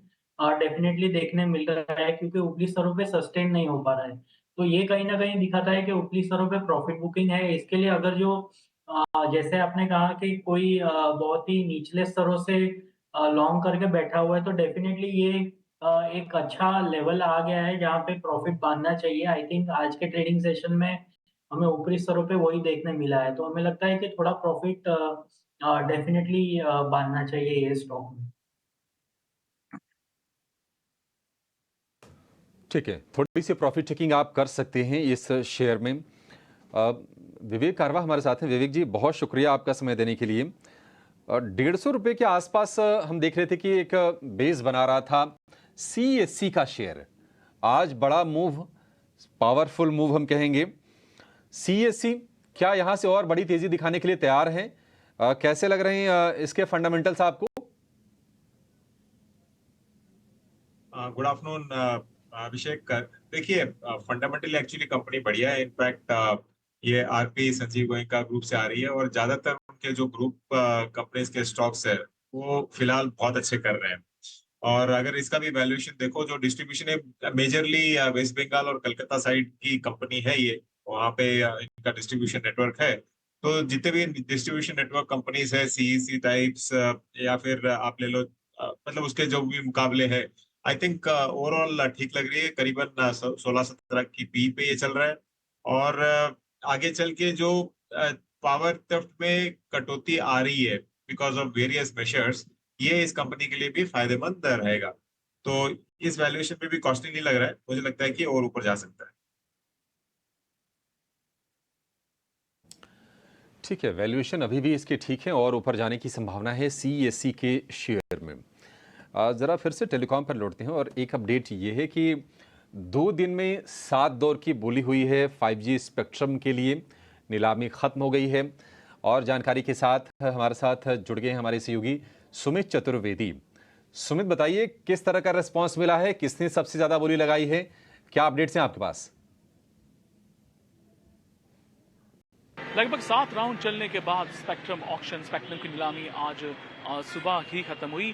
डेफिनेटली देखने मिल रहा है, क्योंकि ऊपरी स्तरों पे सस्टेन नहीं हो पा रहा है। तो ये कहीं ना कहीं दिखाता है कि ऊपरी स्तरों पे प्रॉफिट बुकिंग है। इसके लिए अगर जो जैसे आपने कहा कि कोई बहुत ही निचले स्तरों से लॉन्ग करके बैठा हुआ है, तो डेफिनेटली ये एक अच्छा लेवल आ गया है जहाँ पे प्रॉफिट बांधना चाहिए। आई थिंक आज के ट्रेडिंग सेशन में हमें ऊपरी स्तरों पे वही देखने मिला है, तो हमें लगता है कि थोड़ा प्रॉफिट डेफिनेटली बांधना चाहिए ये स्टॉक में। ठीक है, थोड़ी सी प्रॉफिट टेकिंग आप कर सकते हैं इस शेयर में। विवेक कारवा हमारे साथ हैं। विवेक जी, बहुत शुक्रिया आपका समय देने के लिए। 150 रुपये के आसपास हम देख रहे थे कि एक बेस बना रहा था CSC का शेयर। आज बड़ा मूव, पावरफुल मूव हम कहेंगे। CSC क्या यहाँ से और बड़ी तेजी दिखाने के लिए तैयार है? कैसे लग रहे हैं इसके फंडामेंटल्स आपको? गुड आफ्टरनून अभिषेक। देखिए, फंडामेंटली एक्चुअली कंपनी बढ़िया है। इनफैक्ट ये आरपी संजीव गोयनका ग्रुप से आ रही है और ज्यादातर उनके जो ग्रुप कंपनीज के स्टॉक्स है वो फिलहाल बहुत अच्छे कर रहे हैं। और अगर इसका भी वैल्यूएशन देखो, जो डिस्ट्रीब्यूशन है मेजरली वेस्ट बंगाल और कलकत्ता साइड की कंपनी है, ये वहाँ पे इनका डिस्ट्रीब्यूशन नेटवर्क है। तो जितने भी डिस्ट्रीब्यूशन नेटवर्क कंपनीज है, सीईसी टाइप्स या फिर आप ले लो, मतलब उसके जो भी मुकाबले है, आई थिंक ओवरऑल ठीक लग रही है। करीबन 16-17 की पी पे ये चल रहा है। और आगे चल के जो पावर थेफ्ट में कटौती आ रही है बिकॉज ऑफ वेरियस मेजर्स, ये इस कंपनी के लिए भी फायदेमंद रहेगा। तो इस वैल्यूएशन में भी कॉस्टली नहीं लग रहा है, मुझे लगता है कि और ऊपर जा सकता है। ठीक है, वैल्यूएशन अभी भी इसके ठीक है और ऊपर जाने की संभावना है CSC के शेयर में। ज़रा फिर से टेलीकॉम पर लौटते हैं और एक अपडेट ये है कि 2 दिन में 7 दौर की बोली हुई है 5G स्पेक्ट्रम के लिए। नीलामी ख़त्म हो गई है और जानकारी के साथ हमारे साथ जुड़ गए हैं हमारे सहयोगी सुमित चतुर्वेदी। सुमित, बताइए किस तरह का रिस्पांस मिला है, किसने सबसे ज़्यादा बोली लगाई है, क्या अपडेट्स हैं आपके पास? लगभग 7 राउंड चलने के बाद स्पेक्ट्रम की नीलामी आज सुबह ही खत्म हुई।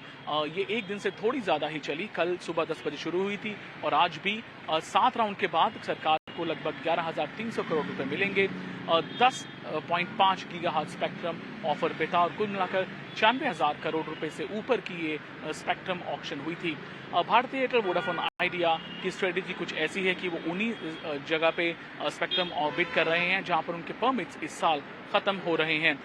ये एक दिन से थोड़ी ज्यादा ही चली। कल सुबह 10 बजे शुरू हुई थी और आज भी 7 राउंड के बाद सरकार को लगभग 11,300 करोड़ रुपए मिलेंगे। 10.5 गीगाहर्ट्ज स्पेक्ट्रम ऑफर पे था और कुल मिलाकर 96,000 करोड़ रुपए से ऊपर की ये स्पेक्ट्रम ऑक्शन हुई थी। भारतीय एयरटेल, वोडाफोन आइडिया की स्ट्रेटेजी कुछ ऐसी है कि वो उन्हीं जगह पे स्पेक्ट्रम बिड कर रहे हैं जहां पर उनके परमिट्स इस साल खत्म हो रहे हैं।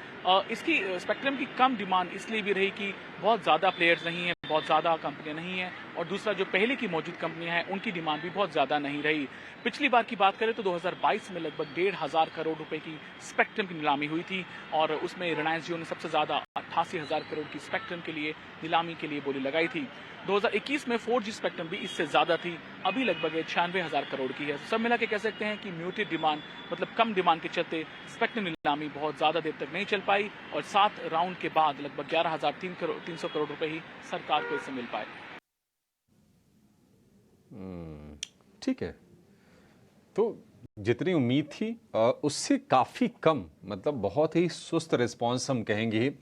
इसकी स्पेक्ट्रम की कम डिमांड इसलिए भी रही कि बहुत ज़्यादा प्लेयर्स नहीं हैं, बहुत ज़्यादा कंपनियां नहीं हैं और दूसरा जो पहले की मौजूद कंपनियां हैं उनकी डिमांड भी बहुत ज़्यादा नहीं रही। पिछली बार की बात करें तो 2022 में लगभग 1,500 करोड़ रुपए की स्पेक्ट्रम की नीलामी हुई थी और उसमें रिलायंस जियो ने सबसे ज़्यादा 88,000 करोड़ की स्पेक्ट्रम के लिए नीलामी के लिए बोली लगाई थी। 2021 में 4G स्पेक्ट्रम भी इससे ज़्यादा थी, अभी लगभग 96,000 करोड़ की है। सब मिला के कह सकते हैं कि म्यूटेड डिमांड, मतलब कम डिमांड के चलते स्पेक्ट्रम नीलामी बहुत ज़्यादा देर तक नहीं चल पाई और 7 राउंड के बाद लगभग 11,300 करोड़ रुपए ही सरकार को इससे मिल पाए। ठीक है, तो जितनी उम्मीद थी उससे काफ़ी कम, मतलब बहुत ही सुस्त रिस्पांस हम कहेंगे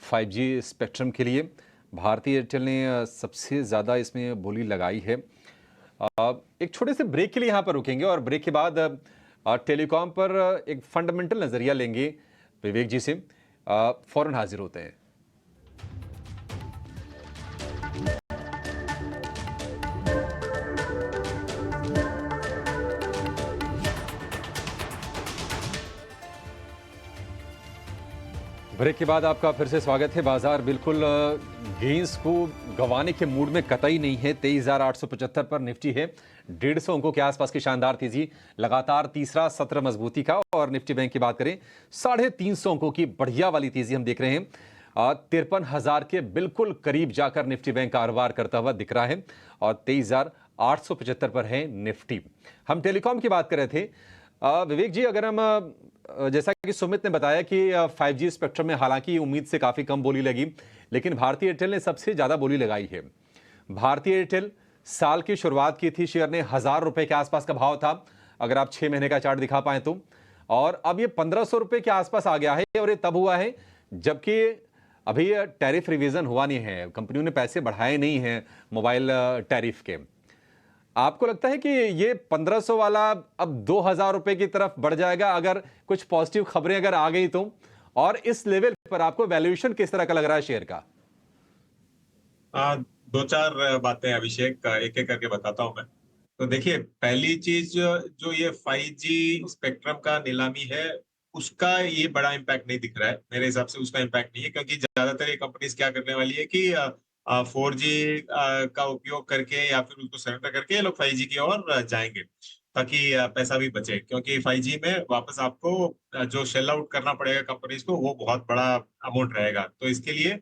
5G स्पेक्ट्रम के लिए। भारतीय एयरटेल ने सबसे ज़्यादा इसमें बोली लगाई है। एक छोटे से ब्रेक के लिए यहाँ पर रुकेंगे और ब्रेक के बाद टेलीकॉम पर एक फंडामेंटल नज़रिया लेंगे विवेक जी से। फौरन हाजिर होते हैं। ब्रेक के बाद आपका फिर से स्वागत है। बाजार बिल्कुल गेंस को गंवाने के मूड में कतई नहीं है। 23,875 पर निफ्टी है। 150 अंकों के आसपास की शानदार तेजी, लगातार तीसरा सत्र मजबूती का। और निफ्टी बैंक की बात करें, 350 अंकों की बढ़िया वाली तेजी हम देख रहे हैं। 53,000 के बिल्कुल करीब जाकर निफ्टी बैंक कारोबार करता हुआ दिख रहा है और 23,875 पर है निफ्टी। हम टेलीकॉम की बात कर रहे थे। विवेक जी, अगर हम जैसा कि सुमित ने बताया कि 5G स्पेक्ट्रम में हालांकि उम्मीद से काफ़ी कम बोली लगी, लेकिन भारतीय एयरटेल ने सबसे ज़्यादा बोली लगाई है। भारतीय एयरटेल साल की शुरुआत की थी, शेयर ने 1,000 रुपये के आसपास का भाव था, अगर आप 6 महीने का चार्ट दिखा पाएँ तो, और अब ये 1,500 रुपये के आसपास आ गया है। और ये तब हुआ है जबकि अभी टैरिफ रिवीजन हुआ नहीं है, कंपनियों ने पैसे बढ़ाए नहीं हैं मोबाइल टैरिफ के। आपको लगता है कि ये 1,500 वाला अब 2,000 रुपए की तरफ बढ़ जाएगा अगर कुछ पॉजिटिव खबरें अगर आ गई तो? और इस लेवल पर आपको वैल्यूएशन किस तरह का लग रहा है शेयर का? 2-4 बातें अभिषेक एक एक करके बताता हूं मैं। तो देखिए, पहली चीज जो ये 5G स्पेक्ट्रम का नीलामी है, उसका ये बड़ा इम्पैक्ट नहीं दिख रहा है। मेरे हिसाब से उसका इम्पैक्ट नहीं है, क्योंकि ज्यादातर ये कंपनीज क्या करने वाली है कि 4G का उपयोग करके या फिर उसको सरेंडर करके ये लोग 5G की ओर जाएंगे, ताकि पैसा भी बचे, क्योंकि 5G में वापस आपको जो शेल आउट करना पड़ेगा कंपनीज को वो बहुत बड़ा अमाउंट रहेगा। तो इसके लिए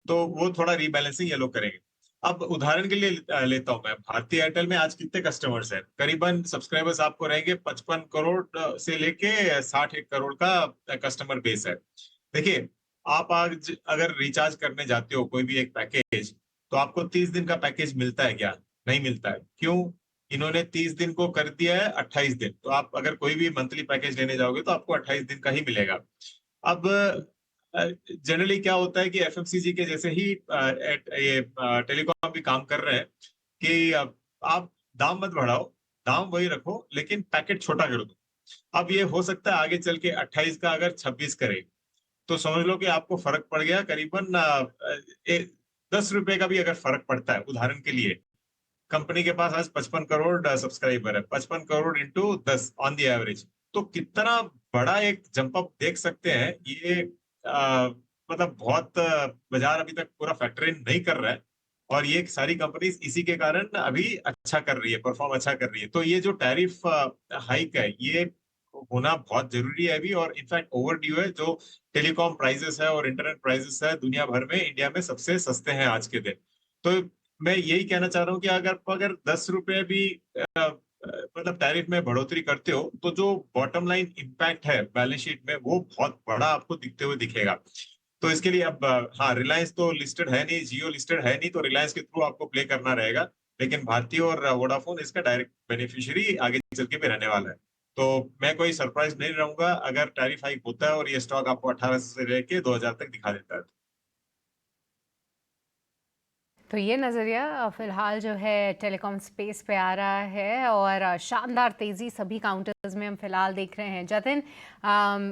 तो वो थोड़ा रीबैलेंसिंग ये लोग करेंगे। अब उदाहरण के लिए लेता हूं मैं, भारतीय एयरटेल में आज कितने कस्टमर्स हैं? करीबन सब्सक्राइबर्स आपको रहेंगे 55 करोड़ से लेके 61 करोड़ का कस्टमर बेस है। देखिए, आप आज अगर रिचार्ज करने जाते हो कोई भी एक पैकेज, तो आपको 30 दिन का पैकेज मिलता है क्या? नहीं मिलता है। क्यों? इन्होंने 30 दिन को कर दिया है 28 दिन। तो आप अगर कोई भी मंथली पैकेज लेने जाओगे तो आपको 28 दिन का ही मिलेगा। अब जनरली क्या होता है कि एफएमसीजी के जैसे ही ये टेलीकॉम भी काम कर रहे हैं कि आप दाम मत बढ़ाओ, दाम वही रखो, लेकिन पैकेट छोटा कर दो। अब ये हो सकता है आगे चल के 28 का अगर 26 करे, तो समझ लो कि आपको फर्क पड़ गया करीबन 10 रुपए का भी अगर फर्क पड़ता है। उदाहरण के लिए, कंपनी के पास आज 55 करोड़ सब्सक्राइबर है, 55 crore into 10 on the average, तो कितना बड़ा एक जंप अप देख सकते हैं। ये मतलब बहुत बाजार अभी तक पूरा फैक्टर इन नहीं कर रहा है, और ये सारी कंपनीज इसी के कारण अभी अच्छा कर रही है, परफॉर्म अच्छा कर रही है। तो ये जो टैरिफ हाइक है ये होना बहुत जरूरी है अभी, और इनफैक्ट ओवर ड्यू है। जो टेलीकॉम प्राइसेस है और इंटरनेट प्राइसेस है दुनिया भर में, इंडिया में सबसे सस्ते हैं आज के दिन। तो मैं यही कहना चाह रहा हूँ कि अगर 10 रुपए भी मतलब टैरिफ में बढ़ोतरी करते हो, तो जो बॉटम लाइन इम्पैक्ट है बैलेंस शीट में वो बहुत बड़ा आपको दिखते हुए दिखेगा। तो इसके लिए अब हाँ, रिलायंस तो लिस्टेड है नहीं, जियो लिस्टेड है नहीं, तो रिलायंस के थ्रू आपको प्ले करना रहेगा। लेकिन भारती और वोडाफोन इसका डायरेक्ट बेनिफिशियरी आगे चल के भी रहने वाला है। तो मैं कोई सरप्राइज नहीं रहूंगा अगर टैरिफ हाइक होता है और ये स्टॉक आपको 18 से लेके 2000 तक दिखा देता है। तो ये नज़रिया फ़िलहाल जो है टेलीकॉम स्पेस पे आ रहा है, और शानदार तेज़ी सभी काउंटर्स में हम फ़िलहाल देख रहे हैं। जतिन,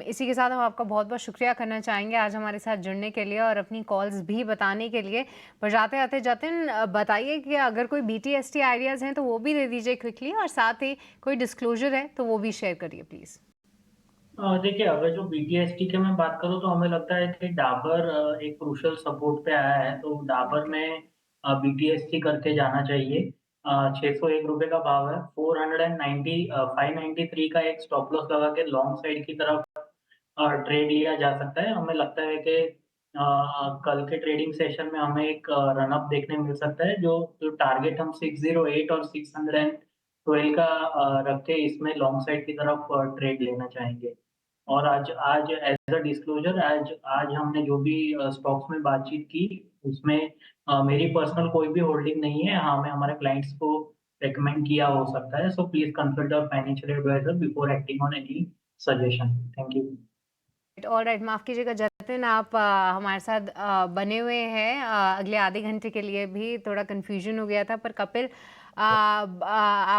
इसी के साथ हम आपका बहुत बहुत शुक्रिया करना चाहेंगे आज हमारे साथ जुड़ने के लिए और अपनी कॉल्स भी बताने के लिए। पर जाते आते जतिन बताइए कि अगर कोई BTST आइडियाज़ हैं तो वो भी दे दीजिए क्विकली, और साथ ही कोई डिस्क्लोजर है तो वो भी शेयर करिए प्लीज़। देखिए, अगर जो BTST की मैं बात करूँ तो हमें लगता है कि डाबर एक क्रूशियल सपोर्ट पे आया है, तो डाबर में BTST करके जाना चाहिए। 601 रुपए का भाव है। 593 का एक स्टॉप लॉस लगा के लॉन्ग साइड की तरफ ट्रेड लिया जा सकता है। हमें लगता है कि कल के ट्रेडिंग सेशन में हमें एक रन अप देखने मिल सकता है, जो टारगेट हम 608 और 612 का रख के इसमें लॉन्ग साइड की तरफ ट्रेड लेना चाहेंगे। और आज आज एज अ डिस्क्लोजर, आज हमने जो भी स्टॉक्स में बातचीत की उसमें मेरी पर्सनल कोई भी होल्डिंग नहीं है। हाँ, मैं हमारे क्लाइंट्स को रेकमेंड किया हो सकता है। So please consult financial adviser before acting on any suggestion. Thank you. All right, माफ़ कीजिएगा जतिन, आप हमारे साथ बने हुए हैं अगले आधे घंटे के लिए भी। थोड़ा कन्फ्यूजन हो गया था, पर कपिल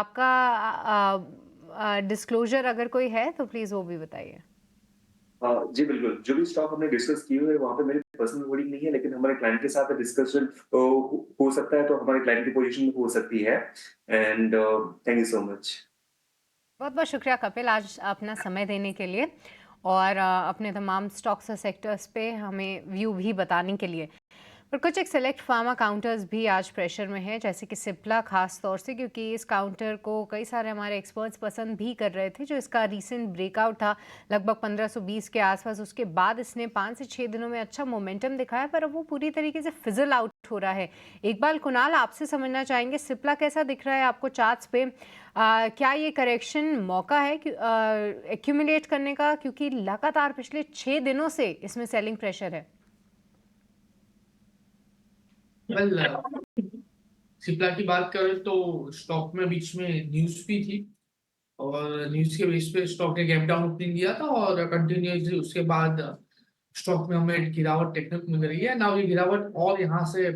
आपका डिस्क्लोजर अगर कोई है तो प्लीज़ वो भी बताइए। जी बिल्कुल, जो भी स्टॉक हमने डिस्कस किए हुए वहाँ पे मेरी पर्सनल होल्डिंग नहीं है, लेकिन हमारे क्लाइंट के साथ डिस्कशन हो सकता है, तो हमारे क्लाइंट की पोजीशन हो सकती है। And thank you so much. बहुत बहुत शुक्रिया कपिल आज अपना समय देने के लिए, और अपने तमाम स्टॉक्स और सेक्टर्स पे हमें व्यू भी बताने के लिए। पर कुछ एक सेलेक्ट फार्मा काउंटर्स भी आज प्रेशर में है, जैसे कि सिप्ला खास तौर से, क्योंकि इस काउंटर को कई सारे हमारे एक्सपर्ट्स पसंद भी कर रहे थे। जो इसका रीसेंट ब्रेकआउट था लगभग 1520 के आसपास, उसके बाद इसने 5 से 6 दिनों में अच्छा मोमेंटम दिखाया, पर अब वो पूरी तरीके से फिजल आउट हो रहा है। एक बार कुणाल आपसे समझना चाहेंगे सिप्ला कैसा दिख रहा है आपको चार्ट्स पे? क्या ये करेक्शन मौका है एक्यूमुलेट करने का, क्योंकि लगातार पिछले 6 दिनों से इसमें सेलिंग प्रेशर है? वेल, सिप्ला की बात करें तो स्टॉक में बीच में न्यूज भी थी, और न्यूज के बेस पे स्टॉक ने गैप डाउन ओपनिंग दिया था, और कंटिन्यूसली उसके बाद स्टॉक में हमें गिरावट देखने को मिल रही है। नाउ ये गिरावट और यहाँ से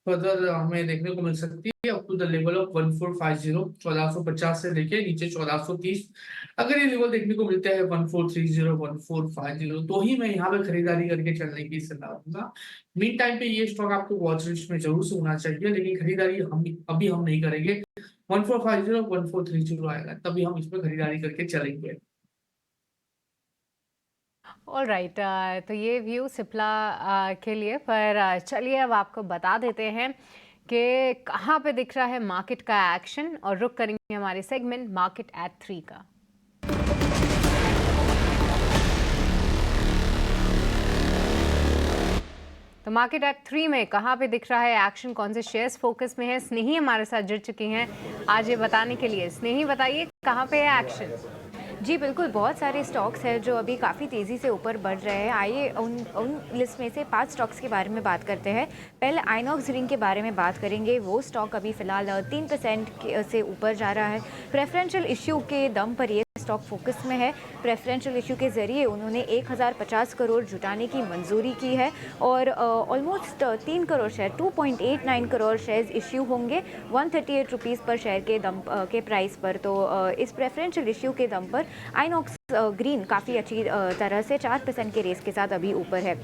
फर्दर हमें देखने को मिल सकती है up to the level of 1450, 1450 से लेके नीचे 1430। अगर ये लेवल देखने को मिलता है 1430, 1450, तो ही मैं यहाँ पे खरीदारी करके चलने की सलाह दूंगा। मीन टाइम पे ये स्टॉक आपको वॉच लिस्ट में जरूर से होना चाहिए, लेकिन खरीदारी अभी हम नहीं करेंगे। 1450, 1430 आएगा तभी हम इसमें खरीदारी करके चलेंगे। ऑल राइट, तो ये व्यू सिप्ला के लिए, पर चलिए अब आपको बता देते हैं कि कहाँ पे दिख रहा है मार्केट का एक्शन, और रुक करेंगे हमारे सेगमेंट मार्केट एट 3 का। तो मार्केट एट 3 में कहाँ पे दिख रहा है एक्शन, कौन से शेयर्स फोकस में है, स्नेही हमारे साथ जुड़ चुकी हैं आज ये बताने के लिए। स्नेही, बताइए कहाँ पे है एक्शन। जी बिल्कुल, बहुत सारे स्टॉक्स हैं जो अभी काफ़ी तेज़ी से ऊपर बढ़ रहे हैं। आइए उन लिस्ट में से 5 स्टॉक्स के बारे में बात करते हैं। पहले आइनॉक्स ग्रीन के बारे में बात करेंगे। वो स्टॉक अभी फ़िलहाल 3% से ऊपर जा रहा है। प्रेफरेंशियल इश्यू के दम पर ये स्टॉक फोकस में है। प्रेफरेंशियल इशू के ज़रिए उन्होंने 1050 करोड़ जुटाने की मंजूरी की है और almost 3 crore share 2.89 crore shares issue होंगे 138 रुपीज़ पर शेयर के दम के प्राइस पर। तो इस प्रेफरेंशियल इशू के दम पर आइनॉक्स ग्रीन काफ़ी अच्छी तरह से 4% के रेस के साथ अभी ऊपर है।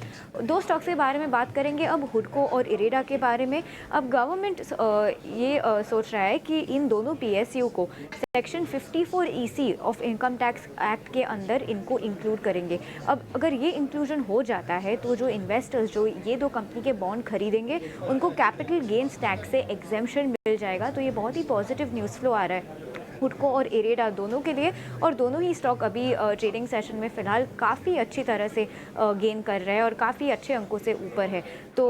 2 स्टॉक्स के बारे में बात करेंगे अब, हुडको और इरेडा के बारे में। अब गवर्नमेंट ये सोच रहा है कि इन दोनों PSU को section 54 EC of income tax act के अंदर इनको इंक्लूड करेंगे। अब अगर ये इंक्लूजन हो जाता है तो जो इन्वेस्टर्स जो ये 2 कंपनी के बॉन्ड खरीदेंगे उनको कैपिटल गेन्स टैक्स से एग्जेम्पशन मिल जाएगा। तो ये बहुत ही पॉजिटिव न्यूज़ फ्लो आ रहा है हुडको और इरेडा दोनों के लिए, और दोनों ही स्टॉक अभी ट्रेडिंग सेशन में फ़िलहाल काफ़ी अच्छी तरह से गेन कर रहे हैं और काफ़ी अच्छे अंकों से ऊपर है। तो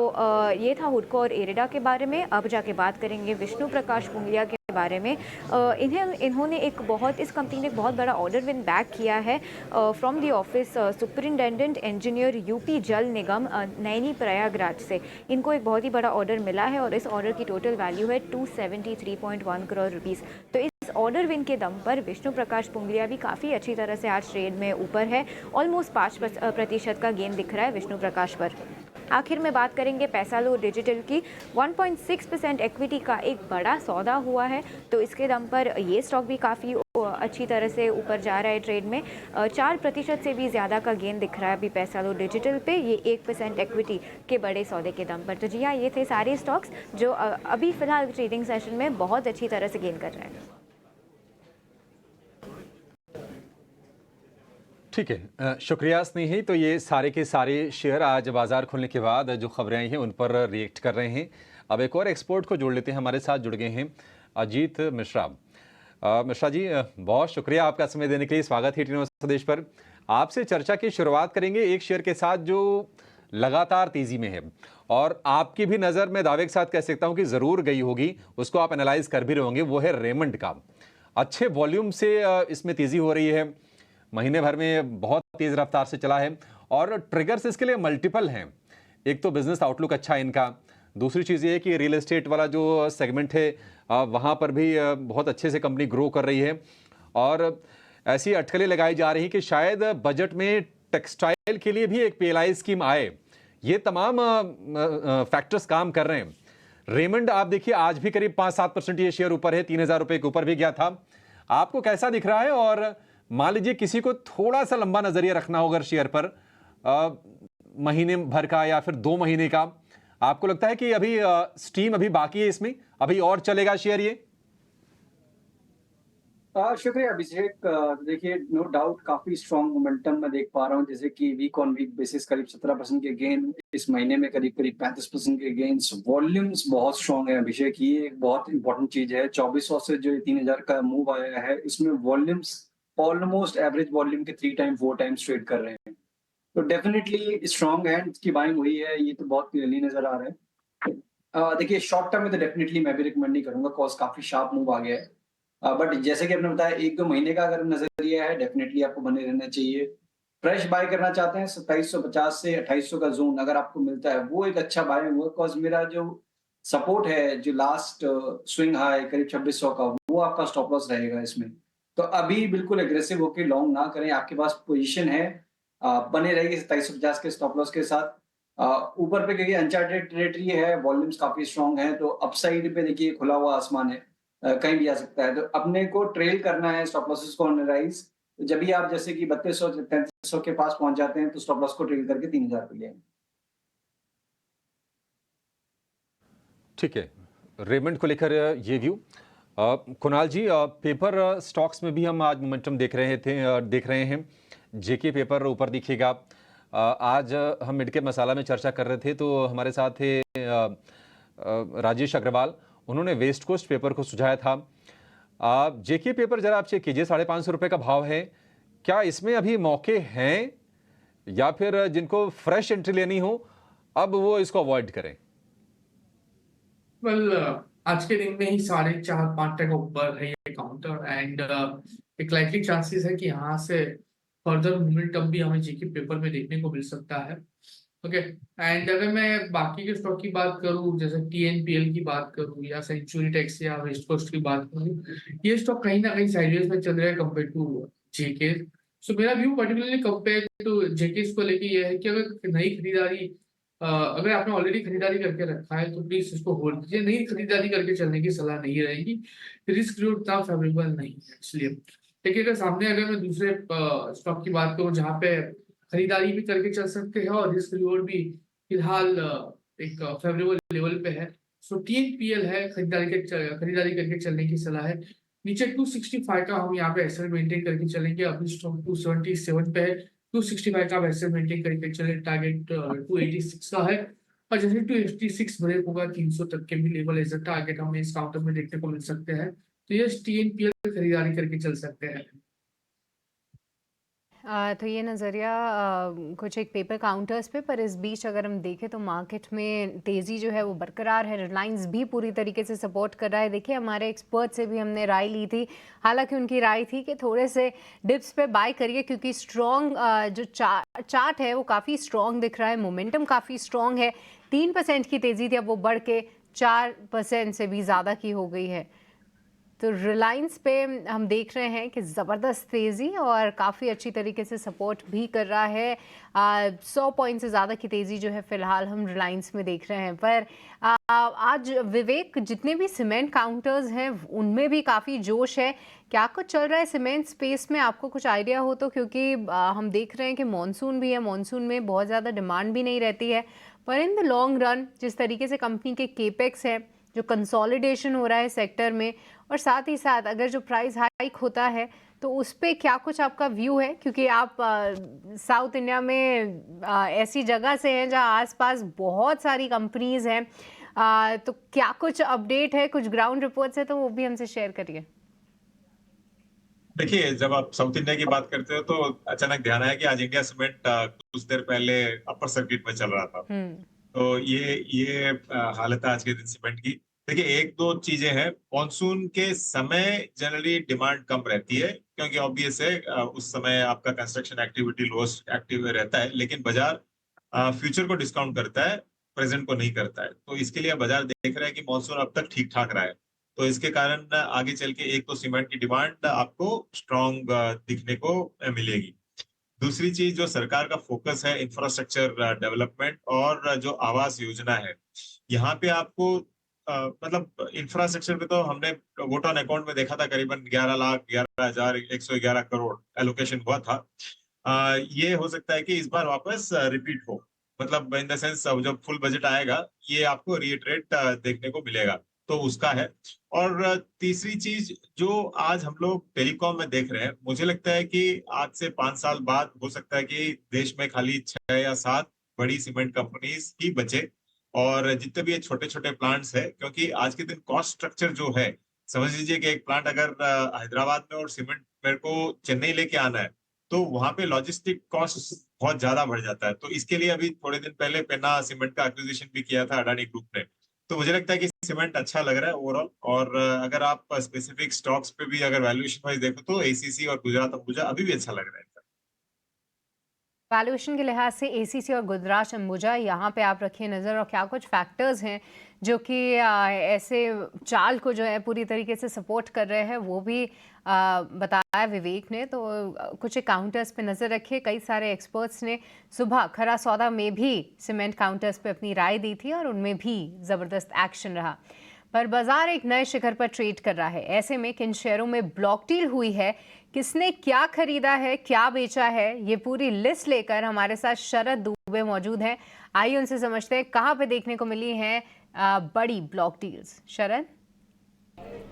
ये था हुडको और इरेडा के बारे में। अब जाके बात करेंगे विष्णु प्रकाश पुंगलिया के बारे में। इन्होंने इस कंपनी ने एक बहुत बड़ा ऑर्डर विन बैक किया है from the office superintendent engineer UP जल निगम नैनी प्रयागराज से। इनको एक बहुत ही बड़ा ऑर्डर मिला है और इस ऑर्डर की टोटल वैल्यू है 273.1 करोड़ रुपीज़। तो इस ऑर्डर विन के दम पर विष्णु प्रकाश पुंगलिया भी काफ़ी अच्छी तरह से आज ट्रेड में ऊपर है। ऑलमोस्ट 5% का गेन दिख रहा है विष्णु प्रकाश पर। आखिर में बात करेंगे पैसालो डिजिटल की। 1.6% इक्विटी का एक बड़ा सौदा हुआ है, तो इसके दम पर ये स्टॉक भी काफ़ी अच्छी तरह से ऊपर जा रहा है ट्रेड में। 4% से भी ज़्यादा का गेन दिख रहा है अभी पैसालो डिजिटल पे, ये 1% इक्विटी के बड़े सौदे के दम पर। तो जी हाँ, ये थे सारे स्टॉक्स जो अभी फ़िलहाल ट्रेडिंग सेशन में बहुत अच्छी तरह से गेन कर रहे हैं। ठीक है, शुक्रिया स्नेही। तो ये सारे के सारे शेयर आज बाजार खुलने के बाद जो खबरें आई हैं उन पर रिएक्ट कर रहे हैं। अब एक और एक्सपर्ट को जोड़ लेते हैं, हमारे साथ जुड़ गए हैं अजीत मिश्रा। मिश्रा जी, बहुत शुक्रिया आपका समय देने के लिए। स्वागत है टी न्यूज़ संदेश पर। आपसे चर्चा की शुरुआत करेंगे एक शेयर के साथ जो लगातार तेजी में है और आपकी भी नज़र में दावे के साथ कह सकता हूँ कि ज़रूर गई होगी, उसको आप एनालाइज कर भी रहे होंगे, वो है रेमंड का। अच्छे वॉल्यूम से इसमें तेज़ी हो रही है, महीने भर में बहुत तेज रफ्तार से चला है और ट्रिगर्स इसके लिए मल्टीपल हैं। एक तो बिजनेस आउटलुक अच्छा है इनका, दूसरी चीज़ ये है कि रियल एस्टेट वाला जो सेगमेंट है वहाँ पर भी बहुत अच्छे से कंपनी ग्रो कर रही है और ऐसी अटकलें लगाई जा रही कि शायद बजट में टेक्सटाइल के लिए भी एक PLI स्कीम आए। ये तमाम फैक्टर्स काम कर रहे हैं। रेमंड आप देखिए आज भी करीब 5-7% ये शेयर ऊपर है, 3000 रुपये के ऊपर भी गया था। आपको कैसा दिख रहा है? और मान लीजिए किसी को थोड़ा सा लंबा नजरिया रखना होगा शेयर पर, महीने भर का या फिर 2 महीने का, आपको लगता है कि अभी स्टीम अभी बाकी है, इसमें अभी और चलेगा शेयर ये? शुक्रिया अभिषेक। देखिए, नो डाउट काफी स्ट्रॉन्ग मोमेंटम मैं देख पा रहा हूँ, जैसे कि वीक ऑन वीक बेसिस करीब 17% के गेन, इस महीने में करीब 35% के गेन्स। वॉल्यूम्स बहुत स्ट्रॉन्ग है अभिषेक, ये एक बहुत इंपॉर्टेंट चीज है। 2400 से जो 3000 का मूव आया है, इसमें वॉल्यूम्स ऑलमोस्ट एवरेज वॉल्यूम के 3 टाइम 4 टाइम्स ट्रेड कर रहे हैं। तो डेफिनेटली स्ट्रॉन्ग है, इसकी बाइंग हुई है, ये तो बहुत क्लियरली नजर आ रहा है। देखिए, शॉर्ट टर्म में तो डेफिनेटली मैं भी रिकमेंड नहीं करूंगा, कॉज काफी शार्प मूव आ गया है। बट जैसे कि आपने बताया 1-2 महीने का अगर नजरिया है, डेफिनेटली आपको बने रहना चाहिए। फ्रेश बाय करना चाहते हैं 2750 से 2800 का जोन अगर आपको मिलता है, वो एक अच्छा बाय हुआ। कॉज मेरा जो सपोर्ट है, जो लास्ट स्विंग हाई करीब 2600 का, वो आपका स्टॉप लॉस रहेगा इसमें। तो अभी बिल्कुल एग्रेसिव होकर लॉन्ग ना करें, आपके पास पोजीशन है, बने रहिए 2750 के स्टॉप लॉस के साथ। ऊपर पे क्योंकि अनचार्टेड टेरिटरी है, वॉल्यूम्स काफी स्ट्रॉन्ग है, तो अपसाइड पे देखिए खुला हुआ आसमान है, कहीं भी आ सकता है। तो अपने को ट्रेल करना है, स्टॉप लॉसेस को एनालाइज। तो जब भी आप जैसे कि 3200-3300 के पास पहुंच जाते हैं, तो स्टॉप लॉस को ट्रेल करके 3000 पे ले। ठीक है, रेमंड को लेकर ये व्यू। कुणाल जी, पेपर स्टॉक्स में भी हम आज मोमेंटम देख रहे हैं। JK पेपर ऊपर दिखेगा, आज हम मिड कैप मसाला में चर्चा कर रहे थे तो हमारे साथ थे राजेश अग्रवाल। उन्होंने वेस्ट कोस्ट पेपर को सुझाया था। जेके पेपर जरा आप चेक कीजिए, 550 रुपये का भाव है। क्या इसमें अभी मौके हैं या फिर जिनको फ्रेश एंट्री लेनी हो अब वो इसको अवॉइड करें? आज के दिन में ही 4.5-5 का ऊपर है ये काउंटर एंड एक लाइकली चांसेस है कि यहाँ से फर्दर मोमेंटम भी हमें जीके पेपर में देखने को मिल सकता है। ओके, एंड अगर मैं बाकी के स्टॉक की बात करूं, जैसे टीएनपीएल की बात करूं या सेंचुरी टेक्स या वेस्ट कोस्ट की बात करूं, ये स्टॉक कहीं ना कहीं साइडवेज में चल रहा है कंपेयर टू जेके। सो मेरा view particularly compare to JK को लेके ये है कि अगर नई खरीदारी अगर आपने ऑलरेडी खरीदारी करके रखा है तो प्लीज इसको होल्ड कीजिए। नई खरीदारी करके चलने की सलाह नहीं रहेगी, रिस्क रिवॉर्ड उतना फेवरेबल नहीं है इसलिए। देखिए अगर मैं दूसरे स्टॉक की बात करूँ जहाँ पे खरीदारी भी करके चल सकते हैं और रिस्क रिवॉर्ड भी फिलहाल एक फेवरेबल लेवल पे है, सो टीएनपीएल है, खरीदारी करके चलने की सलाह है। नीचे 265 का हम यहाँ पे एसएल मेंटेन करके चलेंगे। अभी स्टॉक 277 पे है, 265 का एसएल मेंटेन करके चले। टारगेट 286 का है और जैसे 286 ब्रेक होगा 300 तक के भी लेवल एज अ टारगेट हमें इस काउंटर में देखने को मिल सकते हैं। तो ये टीएनपीएल खरीदारी करके चल सकते हैं। तो ये नज़रिया कुछ एक पेपर काउंटर्स पे, पर इस बीच अगर हम देखें तो मार्केट में तेज़ी जो है वो बरकरार है। रिलायंस भी पूरी तरीके से सपोर्ट कर रहा है। देखिए हमारे एक्सपर्ट से भी हमने राय ली थी, हालांकि उनकी राय थी कि थोड़े से डिप्स पे बाय करिए क्योंकि स्ट्रॉन्ग जो चार्ट है वो काफ़ी स्ट्रॉन्ग दिख रहा है, मोमेंटम काफ़ी स्ट्रॉन्ग है। 3% की तेज़ी थी, अब वो बढ़ के 4% से भी ज़्यादा की हो गई है। तो रिलायंस पे हम देख रहे हैं कि ज़बरदस्त तेज़ी और काफ़ी अच्छी तरीके से सपोर्ट भी कर रहा है। 100 पॉइंट से ज़्यादा की तेज़ी जो है फ़िलहाल हम रिलायंस में देख रहे हैं। पर आज विवेक, जितने भी सीमेंट काउंटर्स हैं उनमें भी काफ़ी जोश है। क्या कुछ चल रहा है सीमेंट स्पेस में, आपको कुछ आइडिया हो तो? क्योंकि हम देख रहे हैं कि मॉनसून भी है, मॉनसून में बहुत ज़्यादा डिमांड भी नहीं रहती है, पर इन द लॉन्ग रन जिस तरीके से कंपनी के केपेक्स है, जो कंसोलिडेशन हो रहा है सेक्टर में, और साथ ही साथ अगर जो प्राइस हाइक होता है तो उस पे क्या कुछ आपका व्यू है? क्योंकि आप साउथ इंडिया में ऐसी जगह से हैं जहां आसपास बहुत सारी कंपनीज हैं, तो क्या कुछ अपडेट है, कुछ ग्राउंड रिपोर्ट्स है तो वो भी हमसे शेयर करिए। देखिए, जब आप साउथ इंडिया की बात करते हो तो अचानक ध्यान आया कि आज इंडिया सीमेंट कुछ देर पहले अपर सर्किट में चल रहा था। तो ये हालत है आज के दिन सीमेंट की। देखिए, एक दो चीजें हैं। मॉनसून के समय जनरली डिमांड कम रहती है क्योंकि ऑब्वियस है उस समय आपका कंस्ट्रक्शन एक्टिविटी लोएस्ट एक्टिव रहता है, लेकिन बाजार फ्यूचर को डिस्काउंट करता है, प्रेजेंट को नहीं करता है। तो इसके लिए बाजार देख रहा है कि मॉनसून अब तक ठीक ठाक रहा है, तो इसके कारण आगे चल के एक तो सीमेंट की डिमांड आपको स्ट्रॉन्ग दिखने को मिलेगी। दूसरी चीज, जो सरकार का फोकस है इंफ्रास्ट्रक्चर डेवलपमेंट और जो आवास योजना है, यहाँ पे आपको मतलब इंफ्रास्ट्रक्चर पे तो हमने वोट ऑन अकाउंट में देखा था करीबन 11,11,111 करोड़ एलोकेशन हुआ था। ये हो सकता है कि इस बार वापस रिपीट हो, मतलब इन द सेंस जब फुल बजट आएगा ये आपको रीइटरेट देखने को मिलेगा, तो उसका है। और तीसरी चीज जो आज हम लोग टेलीकॉम में देख रहे हैं, मुझे लगता है कि आज से 5 साल बाद हो सकता है कि देश में खाली 6 या 7 बड़ी सीमेंट कंपनीज ही बचे और जितने भी ये छोटे छोटे प्लांट्स है, क्योंकि आज के दिन कॉस्ट स्ट्रक्चर जो है, समझ लीजिए कि एक प्लांट अगर हैदराबाद में और सीमेंट मेरे को चेन्नई लेके आना है तो वहां पे लॉजिस्टिक कॉस्ट बहुत ज्यादा बढ़ जाता है। तो इसके लिए अभी थोड़े दिन पहले पेन्ना सीमेंट का एक्विजिशन भी किया था अडानी ग्रुप ने। तो मुझे लगता है कि सीमेंट अच्छा लग रहा है ओवरऑल। और अगर आप स्पेसिफिक स्टॉक्स पे भी अगर वैल्यूएशन वाइज देखो तो एसीसी और गुजरात अंबुजा अभी भी अच्छा लग रहा है। वैल्यूएशन के लिहाज से एसीसी और गुजरात अंबुजा यहाँ पे आप रखिए नज़र, और क्या कुछ फैक्टर्स हैं जो कि ऐसे चाल को जो है पूरी तरीके से सपोर्ट कर रहे हैं, वो भी बताया विवेक ने। तो कुछ काउंटर्स पे नज़र रखिए। कई सारे एक्सपर्ट्स ने सुबह खरा सौदा में भी सीमेंट काउंटर्स पे अपनी राय दी थी और उनमें भी ज़बरदस्त एक्शन रहा, पर बाजार एक नए शिखर पर ट्रेड कर रहा है। ऐसे में किन शेयरों में ब्लॉक डील हुई है, किसने क्या खरीदा है, क्या बेचा है, ये पूरी लिस्ट लेकर हमारे साथ शरद दुबे मौजूद हैं। आइए उनसे समझते हैं कहाँ पे देखने को मिली हैं बड़ी ब्लॉक डील्स। शरद।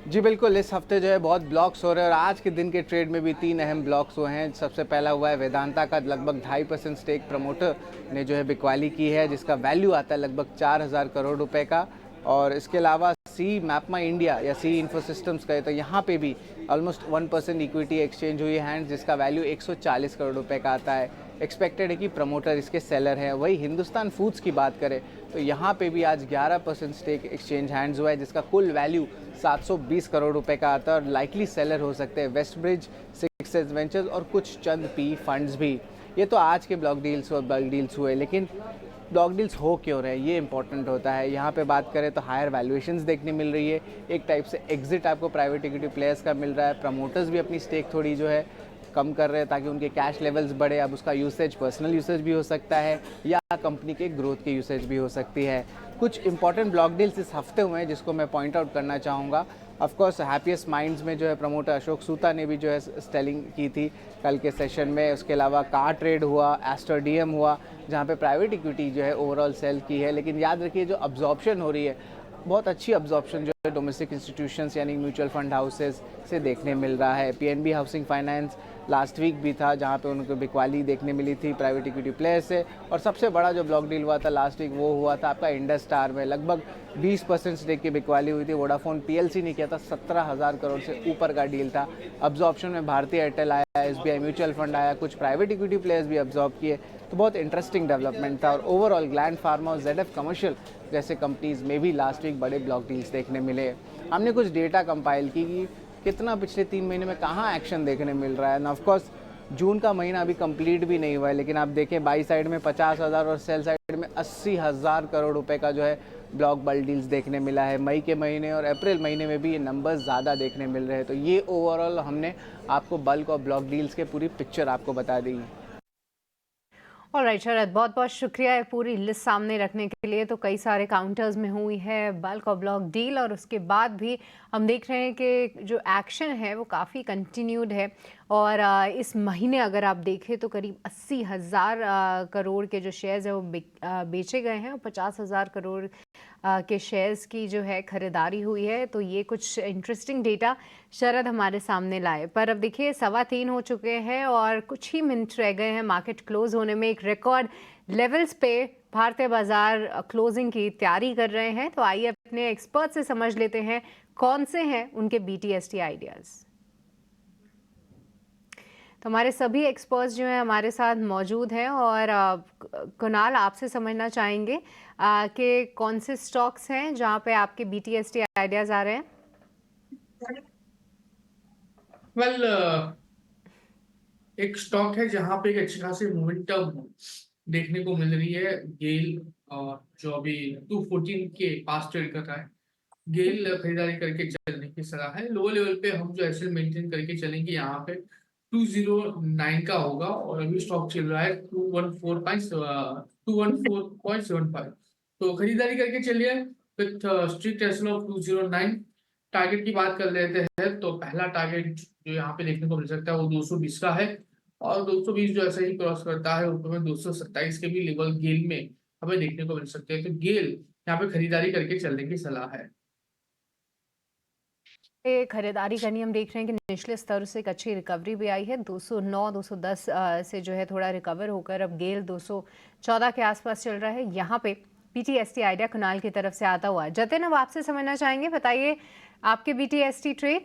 जी बिल्कुल, इस हफ्ते जो है बहुत ब्लॉक्स हो रहे हैं और आज के दिन के ट्रेड में भी 3 अहम ब्लॉक्स हुए हैं। सबसे पहला हुआ है वेदांता का लगभग 2.5% स्टेक प्रमोटर ने जो है बिकवाली की है, जिसका वैल्यू आता है लगभग 4,000 करोड़ रुपए का। और इसके अलावा सी मैपमा इंडिया या सी इन्फोसिस्टम्स का है तो यहाँ पे भी ऑलमोस्ट 1% इक्विटी एक्सचेंज हुई है हैंड, जिसका वैल्यू 140 करोड़ रुपए का आता है। एक्सपेक्टेड है कि प्रमोटर इसके सेलर हैं। वही हिंदुस्तान फूड्स की बात करें तो यहाँ पे भी आज 11% स्टेक एक्सचेंज हैंड्स हुआ है, जिसका कुल वैल्यू 720 करोड़ रुपए का आता है और लाइकली सेलर हो सकते हैं वेस्ट ब्रिज, सिक्सेस वेंचर्स और कुछ चंद पी फंड्स भी। ये तो आज के ब्लॉक डील्स और बल्क डील्स हुए, लेकिन ब्लॉक डील्स हो क्यों रहे हैं ये इंपॉर्टेंट होता है। यहाँ पे बात करें तो हायर वैल्यूएशंस देखने मिल रही है, एक टाइप से एग्जिट आपको प्राइवेट इक्विटी प्लेयर्स का मिल रहा है। प्रमोटर्स भी अपनी स्टेक थोड़ी जो है कम कर रहे हैं ताकि उनके कैश लेवल्स बढ़े। अब उसका यूसेज पर्सनल यूसेज भी हो सकता है या कंपनी के ग्रोथ के यूसेज भी हो सकती है। कुछ इंपॉर्टेंट ब्लॉक डील्स इस हफ्ते हुए हैं जिसको मैं पॉइंट आउट करना चाहूँगा। ऑफ कोर्स हैप्पीएस्ट माइंड्स में जो है प्रमोटर अशोक सूता ने भी जो है सेलिंग की थी कल के सेशन में। उसके अलावा कार ट्रेड हुआ, एस्टर डीएम हुआ, जहाँ पे प्राइवेट इक्विटी जो है ओवरऑल सेल की है। लेकिन याद रखिए जो अब्जॉर्प्शन हो रही है, बहुत अच्छी अब्जॉर्प्शन जो है डोमेस्टिक इंस्टीट्यूशंस यानी म्यूचुअल फंड हाउसेस से देखने मिल रहा है। PNB housing finance last week भी था जहाँ पे उनको बिकवाली देखने मिली थी प्राइवेट इक्विटी प्लेयर से। और सबसे बड़ा जो ब्लॉक डील हुआ था लास्ट वीक वो हुआ था आपका इंडस स्टार में, लगभग 20% स्टेक की बिकवाली हुई थी। वोडाफोन पीएलसी ने किया था, 17,000 करोड़ से ऊपर का डील था। अब्जॉर्प्शन में भारतीय एयरटेल आया, एसबीआई म्यूचुअल फंड आया, कुछ प्राइवेट इक्विटी प्लेयर्स भी अब्जॉर्ब किए, तो बहुत इंटरेस्टिंग डेवलपमेंट था। और ओवरऑल ग्लैंड फार्मा और जेडएफ कमर्शियल जैसे कंपनीज में भी लास्ट वीक बड़े ब्लॉक डील्स देखने मिले। हमने कुछ डेटा कंपाइल की कि कितना पिछले 3 महीने में कहाँ एक्शन देखने मिल रहा है। ना ऑफकोर्स जून का महीना अभी कंप्लीट भी नहीं हुआ है, लेकिन आप देखें बाई साइड में 50,000 और सेल साइड में 80,000 करोड़ रुपए का जो है ब्लॉक बल्क डील्स देखने मिला है। मई के महीने और अप्रैल महीने में भी ये नंबर्स ज़्यादा देखने मिल रहे हैं। तो ये ओवरऑल हमने आपको बल्क और ब्लॉक डील्स के पूरी पिक्चर आपको बता दी। ऑलराइट शरद, बहुत बहुत शुक्रिया है पूरी लिस्ट सामने रखने के लिए। तो कई सारे काउंटर्स में हुई है बल्क और ब्लॉक डील और उसके बाद भी हम देख रहे हैं कि जो एक्शन है वो काफ़ी कंटिन्यूड है। और इस महीने अगर आप देखें तो करीब 80,000 करोड़ के जो शेयर्स हैं वो बेचे गए हैं और 50,000 करोड़ के शेयर्स की जो है खरीदारी हुई है। तो ये कुछ इंटरेस्टिंग डेटा शरद हमारे सामने लाए। पर अब देखिए 3:15 हो चुके हैं और कुछ ही मिनट रह गए हैं मार्केट क्लोज होने में। एक रिकॉर्ड लेवल्स पे भारतीय बाजार क्लोजिंग की तैयारी कर रहे हैं। तो आइए अपने एक्सपर्ट से समझ लेते हैं कौन से हैं उनके BTST आइडियाज़। तो हमारे सभी एक्सपर्ट्स जो हैं हमारे साथ मौजूद हैं और कुणाल आपसे समझना चाहेंगे कि कौन से स्टॉक्स हैं जहां पे आपके BTST आइडियाज़ आ रहे हैं। वेल एक स्टॉक है जहां पे एक अच्छी खासी मोमेंटम देखने को मिल रही है, गेल, और जो अभी 214 के पास ट्रेड कर रहा है। गेल खरीदारी करके चलने की सलाह है। लोअर लेवल पे हम जो एसएल मेंटेन करके चलेंगे, यहाँ पे 209 का होगा और अभी स्टॉक चल रहा है 214.75। तो खरीदारी करके चलिए with strict SL of 209। Target की बात कर लेते हैं तो पहला टारगेट जो यहाँ पे देखने को मिल सकता है वो 220 का है और 220 जो ऐसे ही क्रॉस करता है ऊपर में 227 के भी लेवल गेल में हमें देखने को मिल सकते हैं। तो गेल यहाँ पे खरीदारी करके चलने की सलाह है। खरीदारी करनी हम देख रहे हैं कि निचले स्तर से एक अच्छी रिकवरी भी आई है। 209 210 से जो है थोड़ा रिकवर होकर अब गेल 214 के आसपास चल रहा है। यहाँ पे BTST आइडिया कुणाल की तरफ से आता हुआ। जतिन, अब आपसे समझना चाहेंगे, बताइए आपके BTST ट्रेड।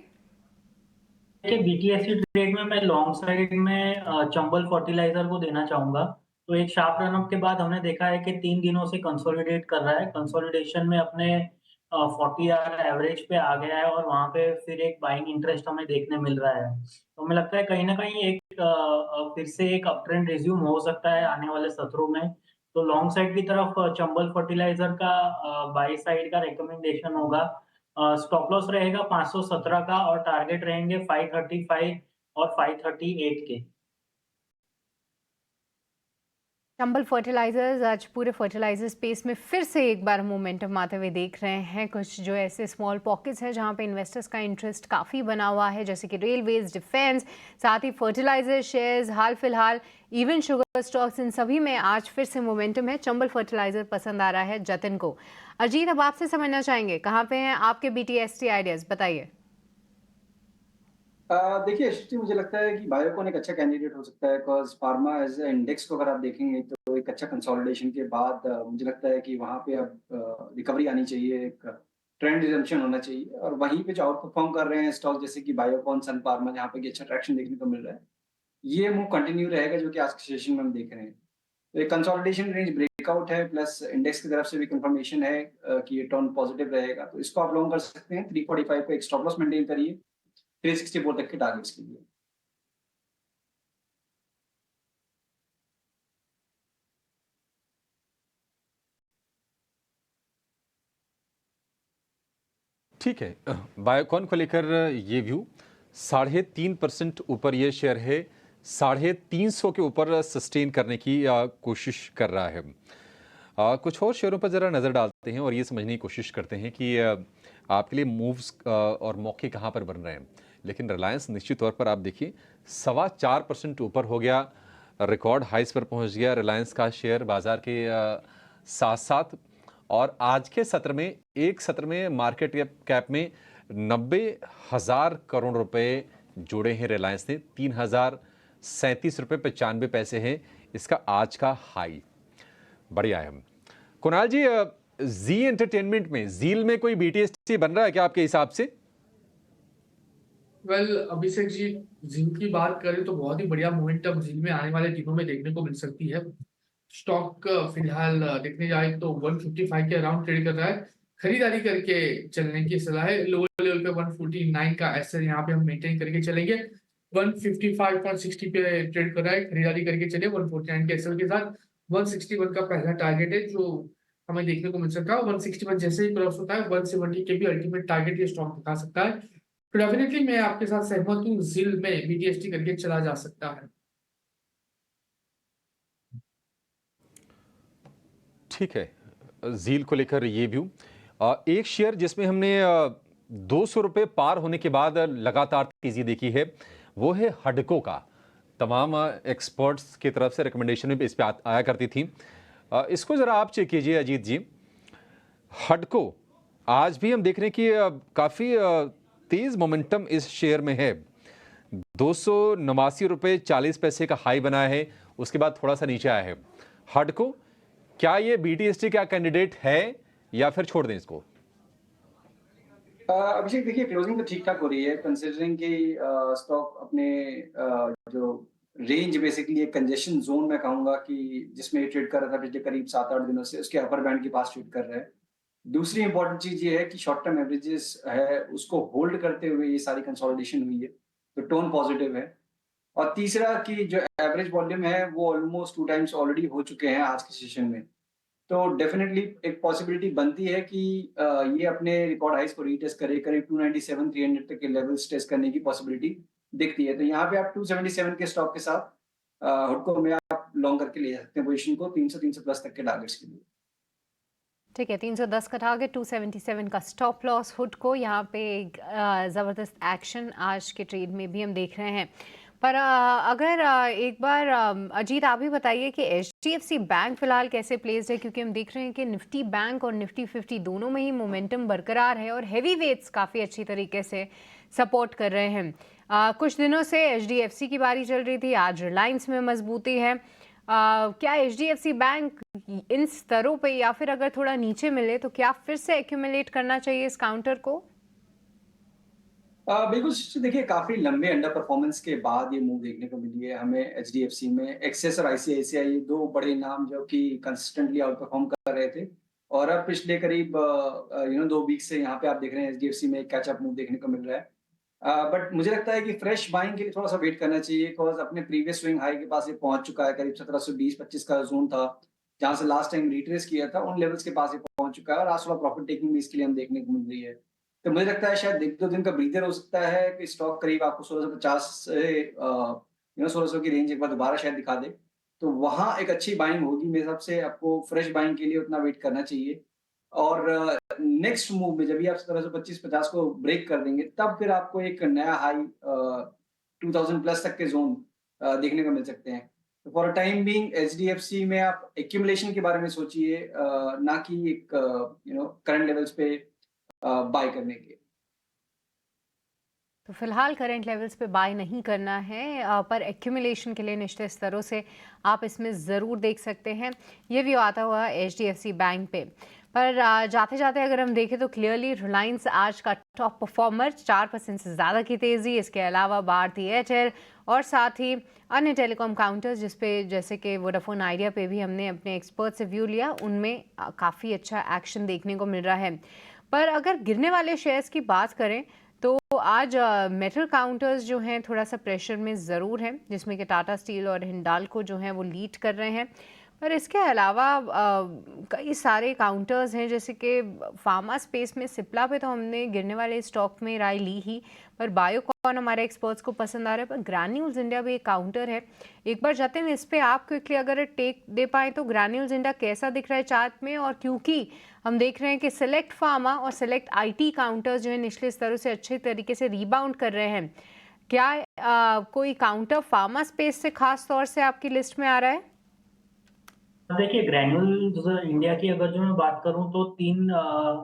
BTST ट्रेड में मैं लॉन्ग साइड में चंबल फर्टिलाइजर को देना चाहूंगा। तो एक शार्प रनअप के बाद हमने देखा है कि 3 दिनों से कंसोलिडेट कर रहा है। कंसोलिडेशन में अपने 40 आवर एवरेज पे आ गया है और वहां पे फिर एक बाइंग इंटरेस्ट हमें देखने मिल रहा है। तो हमें लगता है कहीं ना कहीं एक फिर से एक अप ट्रेंड रिज्यूम हो सकता है आने वाले सत्रों में। तो लॉन्ग साइड की तरफ चंबल फर्टिलाइजर का बाई साइड का रिकमेंडेशन होगा। स्टॉप लॉस रहेगा 517 का और टारगेट रहेंगे 535 और 538 के। चंबल फर्टिलाइजर्स आज पूरे फर्टिलाइजर स्पेस में फिर से एक बार मोमेंटम आते हुए देख रहे हैं। कुछ जो ऐसे स्मॉल पॉकेट्स हैं जहां पे इन्वेस्टर्स का इंटरेस्ट काफ़ी बना हुआ है, जैसे कि रेलवेज, डिफेंस, साथ ही फर्टिलाइजर शेयर्स, हाल फिलहाल इवन शुगर स्टॉक्स, इन सभी में आज फिर से मोमेंटम है। चंबल फर्टिलाइजर पसंद आ रहा है जतिन को। अजीत, अब आपसे समझना चाहेंगे कहाँ पे हैं आपके BTST आइडियाज, बताइए। देखिए यशस्वी, मुझे लगता है कि बायोकॉन एक अच्छा कैंडिडेट हो सकता है, बिकॉज फार्मा एज इंडेक्स को अगर आप देखेंगे तो एक अच्छा कंसोलिडेशन के बाद मुझे लगता है कि वहाँ पे अब रिकवरी आनी चाहिए, एक ट्रेंड रिजम्पशन होना चाहिए, और वहीं पे जो आउट परफॉर्म कर रहे हैं स्टॉक जैसे कि बायोकॉन, सन फार्मा, जहाँ पे कि अच्छा ट्रैक्शन देखने को मिल रहा है, ये मूव कंटिन्यू रहेगा जो कि आज के सेशन में हम देख रहे हैं। तो एक कंसोलिडेशन रेंज ब्रेकआउट है, प्लस इंडेक्स की तरफ से भी कंफर्मेशन है कि ये टर्न पॉजिटिव रहेगा, तो इसको आप लॉन्ग कर सकते हैं। 345 पे एक स्टॉप लॉस मेंटेन करिए 364 तक के टारगेट्स के लिए। ठीक है, बायोकॉन को लेकर ये व्यू 3.5% ऊपर ये शेयर है, 350 के ऊपर सस्टेन करने की कोशिश कर रहा है। कुछ और शेयरों पर ज़रा नज़र डालते हैं और ये समझने की कोशिश करते हैं कि आपके लिए मूव्स और मौके कहाँ पर बन रहे हैं। लेकिन रिलायंस निश्चित तौर पर आप देखिए 4.25% ऊपर हो गया, रिकॉर्ड हाइस पर पहुंच गया रिलायंस का शेयर बाजार के साथ साथ। और आज के सत्र में, एक सत्र में मार्केट कैप में 90,000 करोड़ रुपए जोड़े हैं रिलायंस ने। 3,037 रुपये 95 पैसे हैं इसका आज का हाई। बढ़िया है। कुणाल जी, जी एंटरटेनमेंट में, जील में कोई BTST बन रहा है क्या आपके हिसाब से? वेल अभिषेक जी, जिंक की बात करें तो बहुत ही बढ़िया मोमेंटम जिंक में आने वाले दिनों में देखने को मिल सकती है। स्टॉक फिलहाल देखने जाए तो 155 के अराउंड ट्रेड कर रहा है। खरीदारी करके चलने की सलाह है। लोअर लेवल पे 149 का एसएल यहाँ पे हम मेंटेन करके चलेंगे। 155.60 पे ट्रेड कर रहा है, खरीदारी करके चलिए 149 के एसएल के साथ। 161 का पहला टारगेट है जो हमें देखने को मिल सकता है। 161 जैसे ही क्रॉस होता है 170 के भी अल्टीमेट टारगेट ये स्टॉक दिखा सकता है। तो डेफिनेटली मैं आपके साथ सहमत हूँ, जिल में BTST करके चला जा सकता है। ठीक है, जील को लेकर ये व्यू। एक शेयर जिसमें हमने 200 रुपये पार होने के बाद लगातार तेजी देखी है वो है हडको का। तमाम एक्सपर्ट्स की तरफ से रिकमेंडेशन भी इस पे आया करती थी। इसको ज़रा आप चेक कीजिए अजीत जी। हडको आज भी हम देख रहे हैं कि काफ़ी तेज़ मोमेंटम इस शेयर में है। 289 रुपये 40 पैसे का हाई बना है, उसके बाद थोड़ा सा नीचे आया है। हडको, क्या ये BTST का कैंडिडेट है या फिर छोड़ दें इसको? अभिषेक, देखिए क्लोजिंग तो ठीक ठाक हो रही है, कंसिडरिंग कि स्टॉक अपने जो रेंज बेसिकली एक कंजेशन जोन में कहूंगा कि जिसमें ट्रेड कर रहा था पिछले करीब 7-8 दिनों से, उसके अपर बैंड के पास ट्रेड कर रहा है। दूसरी इंपॉर्टेंट चीज ये है कि शॉर्ट टर्म एवरेजेस है उसको होल्ड करते हुए ये सारी कंसोलिडेशन हुई है, तो टोन पॉजिटिव है। और तीसरा कि जो एवरेज वॉल्यूम है वो ऑलमोस्ट 2 टाइम्स ऑलरेडी हो चुके हैं आज के सेशन में, तो डेफिनेटली एक पॉसिबिलिटी बनती है कि ये अपने रिकॉर्ड हाइस को रीटेस्ट करे, करीब 297 300 तक के लेवल्स टेस्ट करने की पॉसिबिलिटी दिखती है। तो यहाँ पे आप 277 के स्टॉक के साथ हुडको में आप लॉन्ग करके ले सकते हैं पोजीशन को 300 प्लस तक के टारगेट्स के लिए। ठीक है, 310 का टारगेट, 277 का स्टॉप लॉस। हुडको यहाँ पे ज़बरदस्त एक्शन आज के ट्रेड में भी हम देख रहे हैं। पर अगर एक बार अजीत आप भी बताइए कि HDFC बैंक फिलहाल कैसे प्लेस्ड है, क्योंकि हम देख रहे हैं कि निफ्टी बैंक और निफ्टी 50 दोनों में ही मोमेंटम बरकरार है और हैवी वेट्स काफ़ी अच्छी तरीके से सपोर्ट कर रहे हैं। कुछ दिनों से HDFC की बारी चल रही थी, आज रिलायंस में मजबूती है। क्या HDFC बैंक इन स्तरों पे या फिर अगर थोड़ा नीचे मिले तो क्या फिर से एक्यूमुलेट करना चाहिए इस काउंटर को? बिल्कुल, देखिए काफी लंबे अंडर परफॉर्मेंस के बाद ये मूव देखने को मिली है हमें HDFC में। एक्सिस और ICICI ये दो बड़े नाम जो कि कंसिस्टेंटली आउट परफॉर्म कर रहे थे, और अब पिछले करीब 2 वीक से यहाँ पे आप देख रहे हैं HDFC में एक कैचअप मूव देखने को मिल रहा है। बट मुझे लगता है कि फ्रेश बाइंग के लिए थोड़ा सा वेट करना चाहिए, बिकॉज अपने प्रीवियस स्विंग हाई के पास ये पहुंच चुका है। करीब 1720-25 का जोन था जहां से लास्ट टाइम रिट्रेस किया था, उन लेवल्स के पास ये पहुंच चुका है और आज थोड़ा प्रॉफिट टेकिंग भी इसके लिए हम देखने को मिल रही है। तो मुझे लगता है शायद 1-2 दिन का ब्रीदर हो सकता है कि स्टॉक करीब आपको 1650 से 1600 की रेंज एक बार दोबारा शायद दिखा दे, तो वहाँ एक अच्छी बाइंग होगी मेरे हिसाब से। आपको फ्रेश बाइंग के लिए उतना वेट करना चाहिए, और नेक्स्ट मूव में जब भी आप 1725-50 को ब्रेक कर देंगे, तब फिर आपको एक नया हाई 2000 प्लस तक के जोन देखने को मिल सकते हैं। तो for a time being HDFC में आप एक्यूमुलेशन के बारे में सोचिए, ना कि एक करंट लेवल्स पे बाय करने के। तो फिलहाल करंट लेवल्स पे बाय नहीं करना है, पर एक्यूमुलेशन के लिए निश्चित स्तरों से आप इसमें ज़रूर देख सकते हैं। ये व्यू आता हुआ एचडीएफसी बैंक पे। पर जाते जाते अगर हम देखें तो क्लियरली रिलायंस आज का टॉप परफॉर्मर, 4% से ज़्यादा की तेज़ी। इसके अलावा भारती एयरटेल और साथ ही अन्य टेलीकॉम काउंटर्स जिसपे जैसे कि वोडाफोन आइडिया पे भी हमने अपने एक्सपर्ट से व्यू लिया, उनमें काफ़ी अच्छा एक्शन देखने को मिल रहा है। पर अगर गिरने वाले शेयर्स की बात करें तो आज मेटल काउंटर्स जो हैं थोड़ा सा प्रेशर में ज़रूर हैं, जिसमें कि टाटा स्टील और हिंडाल्को जो हैं वो लीड कर रहे हैं। पर इसके अलावा कई सारे काउंटर्स हैं, जैसे कि फार्मा स्पेस में सिप्ला पे तो हमने गिरने वाले स्टॉक में राय ली ही, पर बायोकॉन हमारे एक्सपर्ट्स को पसंद आ रहा है। पर ग्रैन्यूल्स इंडिया भी एक काउंटर है, एक बार जाते हैं इस पर आप क्विकली अगर टेक दे पाएँ तो ग्रैन्यूल्स इंडिया कैसा दिख रहा है चार्ट में। और क्योंकि हम देख रहे हैं कि सेलेक्ट फार्मा और सेलेक्ट आईटी काउंटर्स जो है निचले स्तरों से अच्छे तरीके से रीबाउंड कर रहे हैं, क्या कोई काउंटर फार्मा स्पेस से खास तौर से आपकी लिस्ट में आ रहा है? देखिए, ग्रैन्यूल्स इंडिया की अगर जो मैं बात करूं तो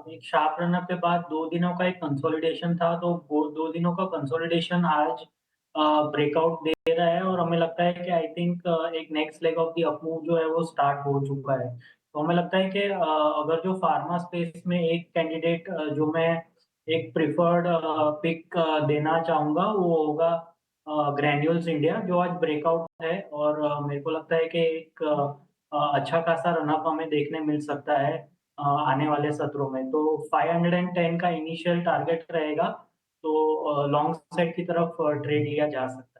एक शार्प रनअप के बाद 2 दिनों का एक कंसोलिडेशन था, तो वो 2 दिनों का कंसोलिडेशन आज ब्रेकआउट दे रहा है, और हमें लगता है कि आई थिंक एक next leg of the up move जो है वो स्टार्ट हो चुका है। तो हमें लगता है कि अगर जो फार्मा स्पेस में एक कैंडिडेट जो मैं एक प्रिफर्ड पिक देना चाहूंगा वो होगा ग्रैन्यूल्स इंडिया, जो आज ब्रेकआउट है, और मेरे को लगता है कि एक अच्छा खासा रनअप हमें देखने मिल सकता है आने वाले सत्रों में। तो 510 का इनिशियल टारगेट रहेगा, तो लॉन्ग साइड की तरफ ट्रेड लिया जा सकता है।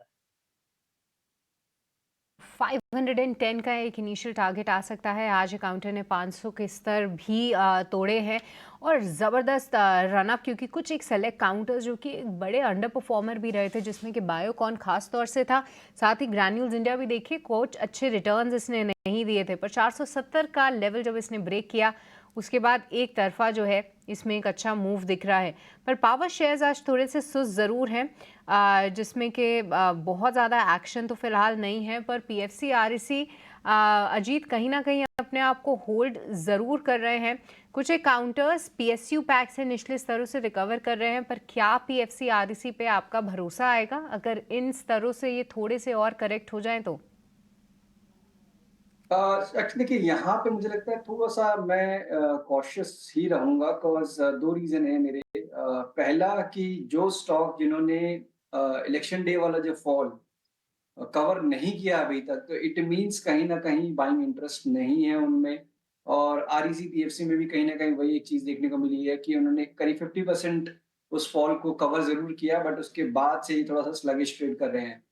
510 का एक इनिशियल टारगेट आ सकता है। आज काउंटर ने 500 के स्तर भी तोड़े हैं और ज़बरदस्त रनअप, क्योंकि कुछ एक सेलेक्ट काउंटर्स जो कि एक बड़े अंडर परफॉर्मर भी रहे थे, जिसमें कि बायोकॉन खास तौर से था। साथ ही ग्रैन्यूल्स इंडिया भी देखिए कुछ अच्छे रिटर्न्स इसने नहीं दिए थे, पर 470 का लेवल जब इसने ब्रेक किया उसके बाद एक तरफा जो है इसमें एक अच्छा मूव दिख रहा है। पर पावर शेयर्स आज थोड़े से सुस्त ज़रूर हैं, जिसमें कि बहुत ज़्यादा एक्शन तो फिलहाल नहीं है। पर पीएफसी आरईसी अजीत कहीं ना कहीं अपने आप को होल्ड ज़रूर कर रहे हैं। कुछ एक काउंटर्स पीएसयू पैक से निचले स्तरों से रिकवर कर रहे हैं, पर क्या पीएफसी आरईसी पे आपका भरोसा आएगा अगर इन स्तरों से ये थोड़े से और करेक्ट हो जाएं तो? देखिए, यहाँ पे मुझे लगता है थोड़ा सा मैं कॉशियस ही रहूंगा, बिकॉज 2 रीजन है मेरे। पहला कि जो स्टॉक जिन्होंने इलेक्शन डे वाला जो फॉल कवर नहीं किया अभी तक, तो इट मींस कहीं ना कहीं बाइंग इंटरेस्ट नहीं है उनमें। और आरईसी पीएफसी में भी कहीं ना कहीं वही एक चीज देखने को मिली है कि उन्होंने करीब 50% उस फॉल को कवर जरूर किया, बट उसके बाद से ही थोड़ा सा स्लगिश ट्रेड कर रहे हैं।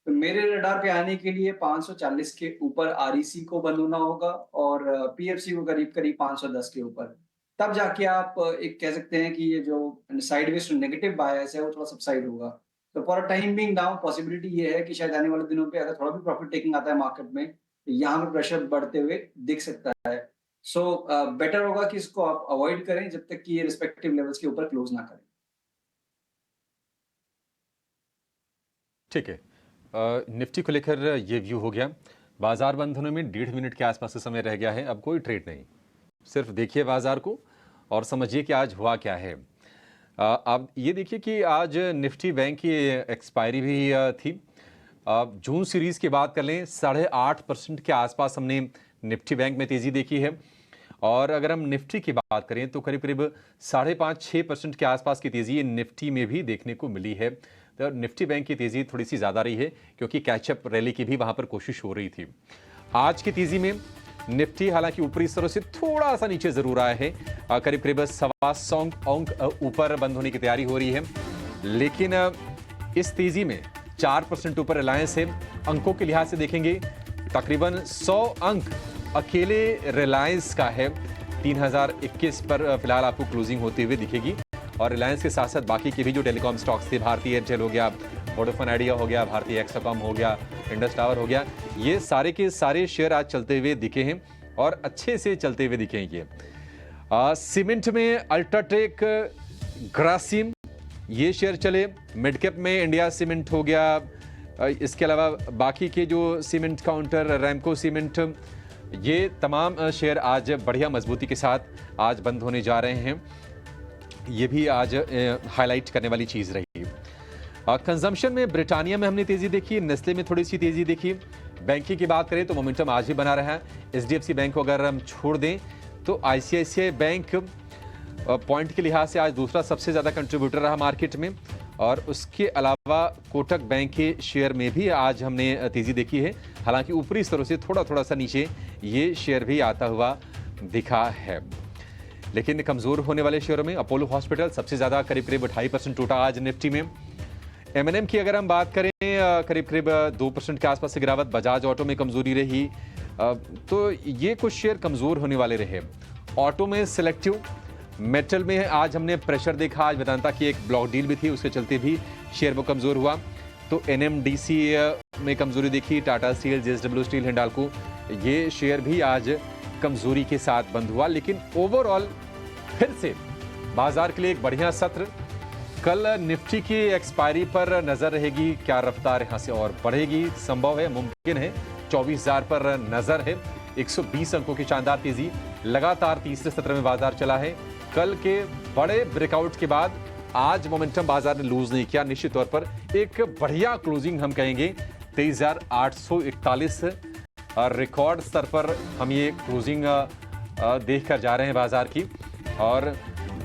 तो मेरे रडार पे आने के लिए 540 के ऊपर आरईसी को बंद होना होगा और पीएफसी को करीब करीब 510 के ऊपर, तब जाके आप एक कह सकते हैं कि ये जो साइडवेज नेगेटिव बायस है वो थोड़ा सबसाइड होगा। तो for time being now possibility ये है कि शायद आने वाले दिनों पे अगर थोड़ा भी प्रॉफिट टेकिंग आता है मार्केट में, तो यहाँ पे प्रेशर बढ़ते हुए दिख सकता है। सो बेटर होगा कि इसको आप अवॉइड करें जब तक कि ये रिस्पेक्टिव लेवल्स के ऊपर क्लोज ना करें। ठीक है, निफ्टी को लेकर ये व्यू हो गया। बाजार बंद होने में 1.5 मिनट के आसपास का समय रह गया है। अब कोई ट्रेड नहीं, सिर्फ देखिए बाजार को और समझिए कि आज हुआ क्या है। अब ये देखिए कि आज निफ्टी बैंक की एक्सपायरी भी थी। जून सीरीज की बात कर लें, 8.5% के आसपास हमने निफ्टी बैंक में तेज़ी देखी है। और अगर हम निफ्टी की बात करें तो करीब करीब 5.5-6% के आसपास की तेज़ी निफ्टी में भी देखने को मिली है। तो निफ्टी बैंक की तेज़ी थोड़ी सी ज़्यादा रही है, क्योंकि कैचअप रैली की भी वहाँ पर कोशिश हो रही थी। आज की तेज़ी में निफ्टी हालांकि ऊपरी स्तरों से थोड़ा सा नीचे ज़रूर आया है, करीब करीब 125 अंक ऊपर बंद होने की तैयारी हो रही है। लेकिन इस तेज़ी में 4% ऊपर रिलायंस है। अंकों के लिहाज से देखेंगे तकरीबन 100 अंक अकेले रिलायंस का है। 3021 पर फिलहाल आपको क्लोजिंग होती हुई दिखेगी। और रिलायंस के साथ साथ बाकी के भी जो टेलीकॉम स्टॉक्स थे, भारती एयरटेल हो गया, वोडाफोन आइडिया हो गया, भारतीय एक्साकॉम हो गया, इंडस टावर हो गया, ये सारे के सारे शेयर आज चलते हुए दिखे हैं और अच्छे से चलते हुए दिखे हैं ये। सीमेंट में अल्ट्राटेक, ग्रासिम ये शेयर चले। मिड कैप में इंडिया सीमेंट हो गया, इसके अलावा बाकी के जो सीमेंट काउंटर, रैमको सीमेंट, ये तमाम शेयर आज बढ़िया मजबूती के साथ आज बंद होने जा रहे हैं। ये भी आज हाईलाइट करने वाली चीज़ रही। कंजम्पशन में ब्रिटानिया में हमने तेज़ी देखी, नेस्ले में थोड़ी सी तेज़ी देखी। बैंकिंग की बात करें तो मोमेंटम आज भी बना रहा है। HDFC बैंक को अगर हम छोड़ दें तो ICICI बैंक पॉइंट के लिहाज से आज दूसरा सबसे ज़्यादा कंट्रीब्यूटर रहा मार्केट में, और उसके अलावा कोटक बैंक के शेयर में भी आज हमने तेज़ी देखी है। हालांकि ऊपरी स्तरों से थोड़ा थोड़ा सा नीचे ये शेयर भी आता हुआ दिखा है। लेकिन कमज़ोर होने वाले शेयरों में अपोलो हॉस्पिटल सबसे ज़्यादा करीब 2.5% टूटा आज निफ्टी में। M&M की अगर हम बात करें करीब 2% के आसपास से गिरावट। बजाज ऑटो में कमज़ोरी रही, तो ये कुछ शेयर कमज़ोर होने वाले रहे। ऑटो में सिलेक्टिव, मेटल में आज हमने प्रेशर देखा। आज वेदांता की एक ब्लॉक डील भी थी, उसके चलते भी शेयर वो कमज़ोर हुआ। तो NMDC में कमज़ोरी देखी। Tata steel, JSW steel, Hindalco ये शेयर भी आज कमज़ोरी के साथ बंद हुआ। लेकिन ओवरऑल फिर से बाजार के लिए एक बढ़िया सत्र। कल निफ्टी की एक्सपायरी पर नजर रहेगी, क्या रफ्तार यहां से और बढ़ेगी, संभव है, मुमकिन है। 24,000 पर नजर है। 120 अंकों की शानदार तेजी लगातार तीसरे सत्र में बाजार चला है। कल के बड़े ब्रेकआउट के बाद आज मोमेंटम बाजार ने लूज नहीं किया। निश्चित तौर पर एक बढ़िया क्लोजिंग हम कहेंगे। 23,841 रिकॉर्ड स्तर पर हम ये क्लोजिंग देख कर जा रहे हैं बाजार की, और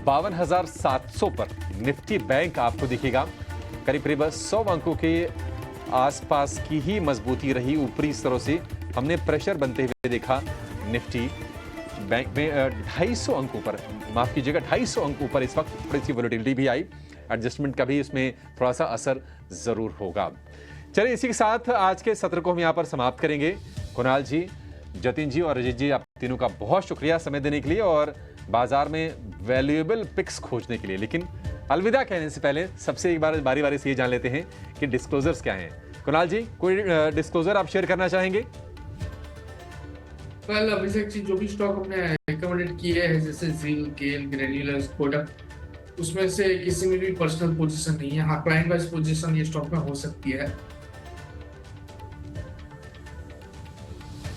52,700 पर निफ्टी बैंक आपको दिखेगा। करीब 100 अंकों के आसपास की ही मजबूती रही। ऊपरी स्तरों से हमने प्रेशर बनते हुए देखा। निफ्टी बैंक में 250 अंकों पर, माफ कीजिएगा 250 अंकों पर इस वक्त थोड़ी सी वोलेटिलिटी भी आई। एडजस्टमेंट का भी इसमें थोड़ा सा असर जरूर होगा। चलिए इसी के साथ आज के सत्र को हम यहाँ पर समाप्त करेंगे। कुणाल जी, जतिन जी और अजीत जी, आप तीनों का बहुत शुक्रिया समय देने के लिए और बाजार में वैल्यूएबल पिक्स खोजने के लिए। लेकिन अलविदा कहने से पहले सबसे एक बार बारी बारी से ये जान लेते हैं कि डिस्क्लोजर्स क्या हैं। कुणाल जी, कोई डिस्क्लोजर आप शेयर करना चाहेंगे? कल अभिषेक जी जो भी स्टॉक हमने रिकमेंडेड किए हैं, जैसे ZIL, GAIL, ग्रेन्यूलर्स, कोटक, उसमें से किसी में भी पर्सनल पोजीशन नहीं है। हाँ, क्लाइंट वाइज पोजीशन ये स्टॉक में हो सकती है।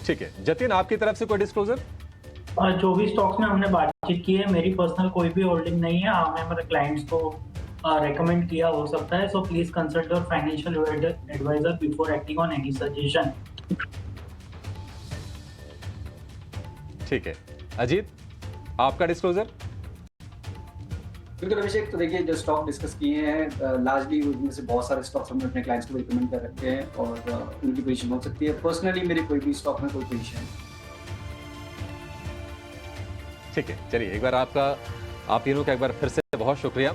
ठीक है, जतिन आपकी तरफ से कोई डिस्क्लोजर? जो भी स्टॉक्स में हमने बातचीत की है, मेरी पर्सनल कोई भी होल्डिंग नहीं है। हमने हमारे क्लाइंट्स को रेकमेंड किया हो सकता है। So please consult your financial adviser before acting on any suggestion. ठीक है, अजीत आपका डिस्क्लोजर? बिल्कुल अभिषेक, तो देखिए जो स्टॉक डिस्कस किए हैं लार्जली उनमें से बहुत सारे स्टॉक्स हमने अपने क्लाइंट्स को रिकमेंड कर रखे हैं और उनकी पोजीशन हो सकती है। पर्सनली मेरी कोई भी स्टॉक में कोई पोजीशन नहीं। ठीक है, चलिए एक बार आप तीनों का एक बार फिर से बहुत शुक्रिया।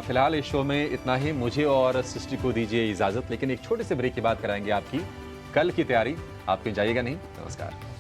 फिलहाल इस शो में इतना ही। मुझे और सृष्टि को दीजिए इजाजत, लेकिन एक छोटे से ब्रेक के बाद कराएंगे आपकी कल की तैयारी। आप कहीं जाइएगा नहीं। नमस्कार।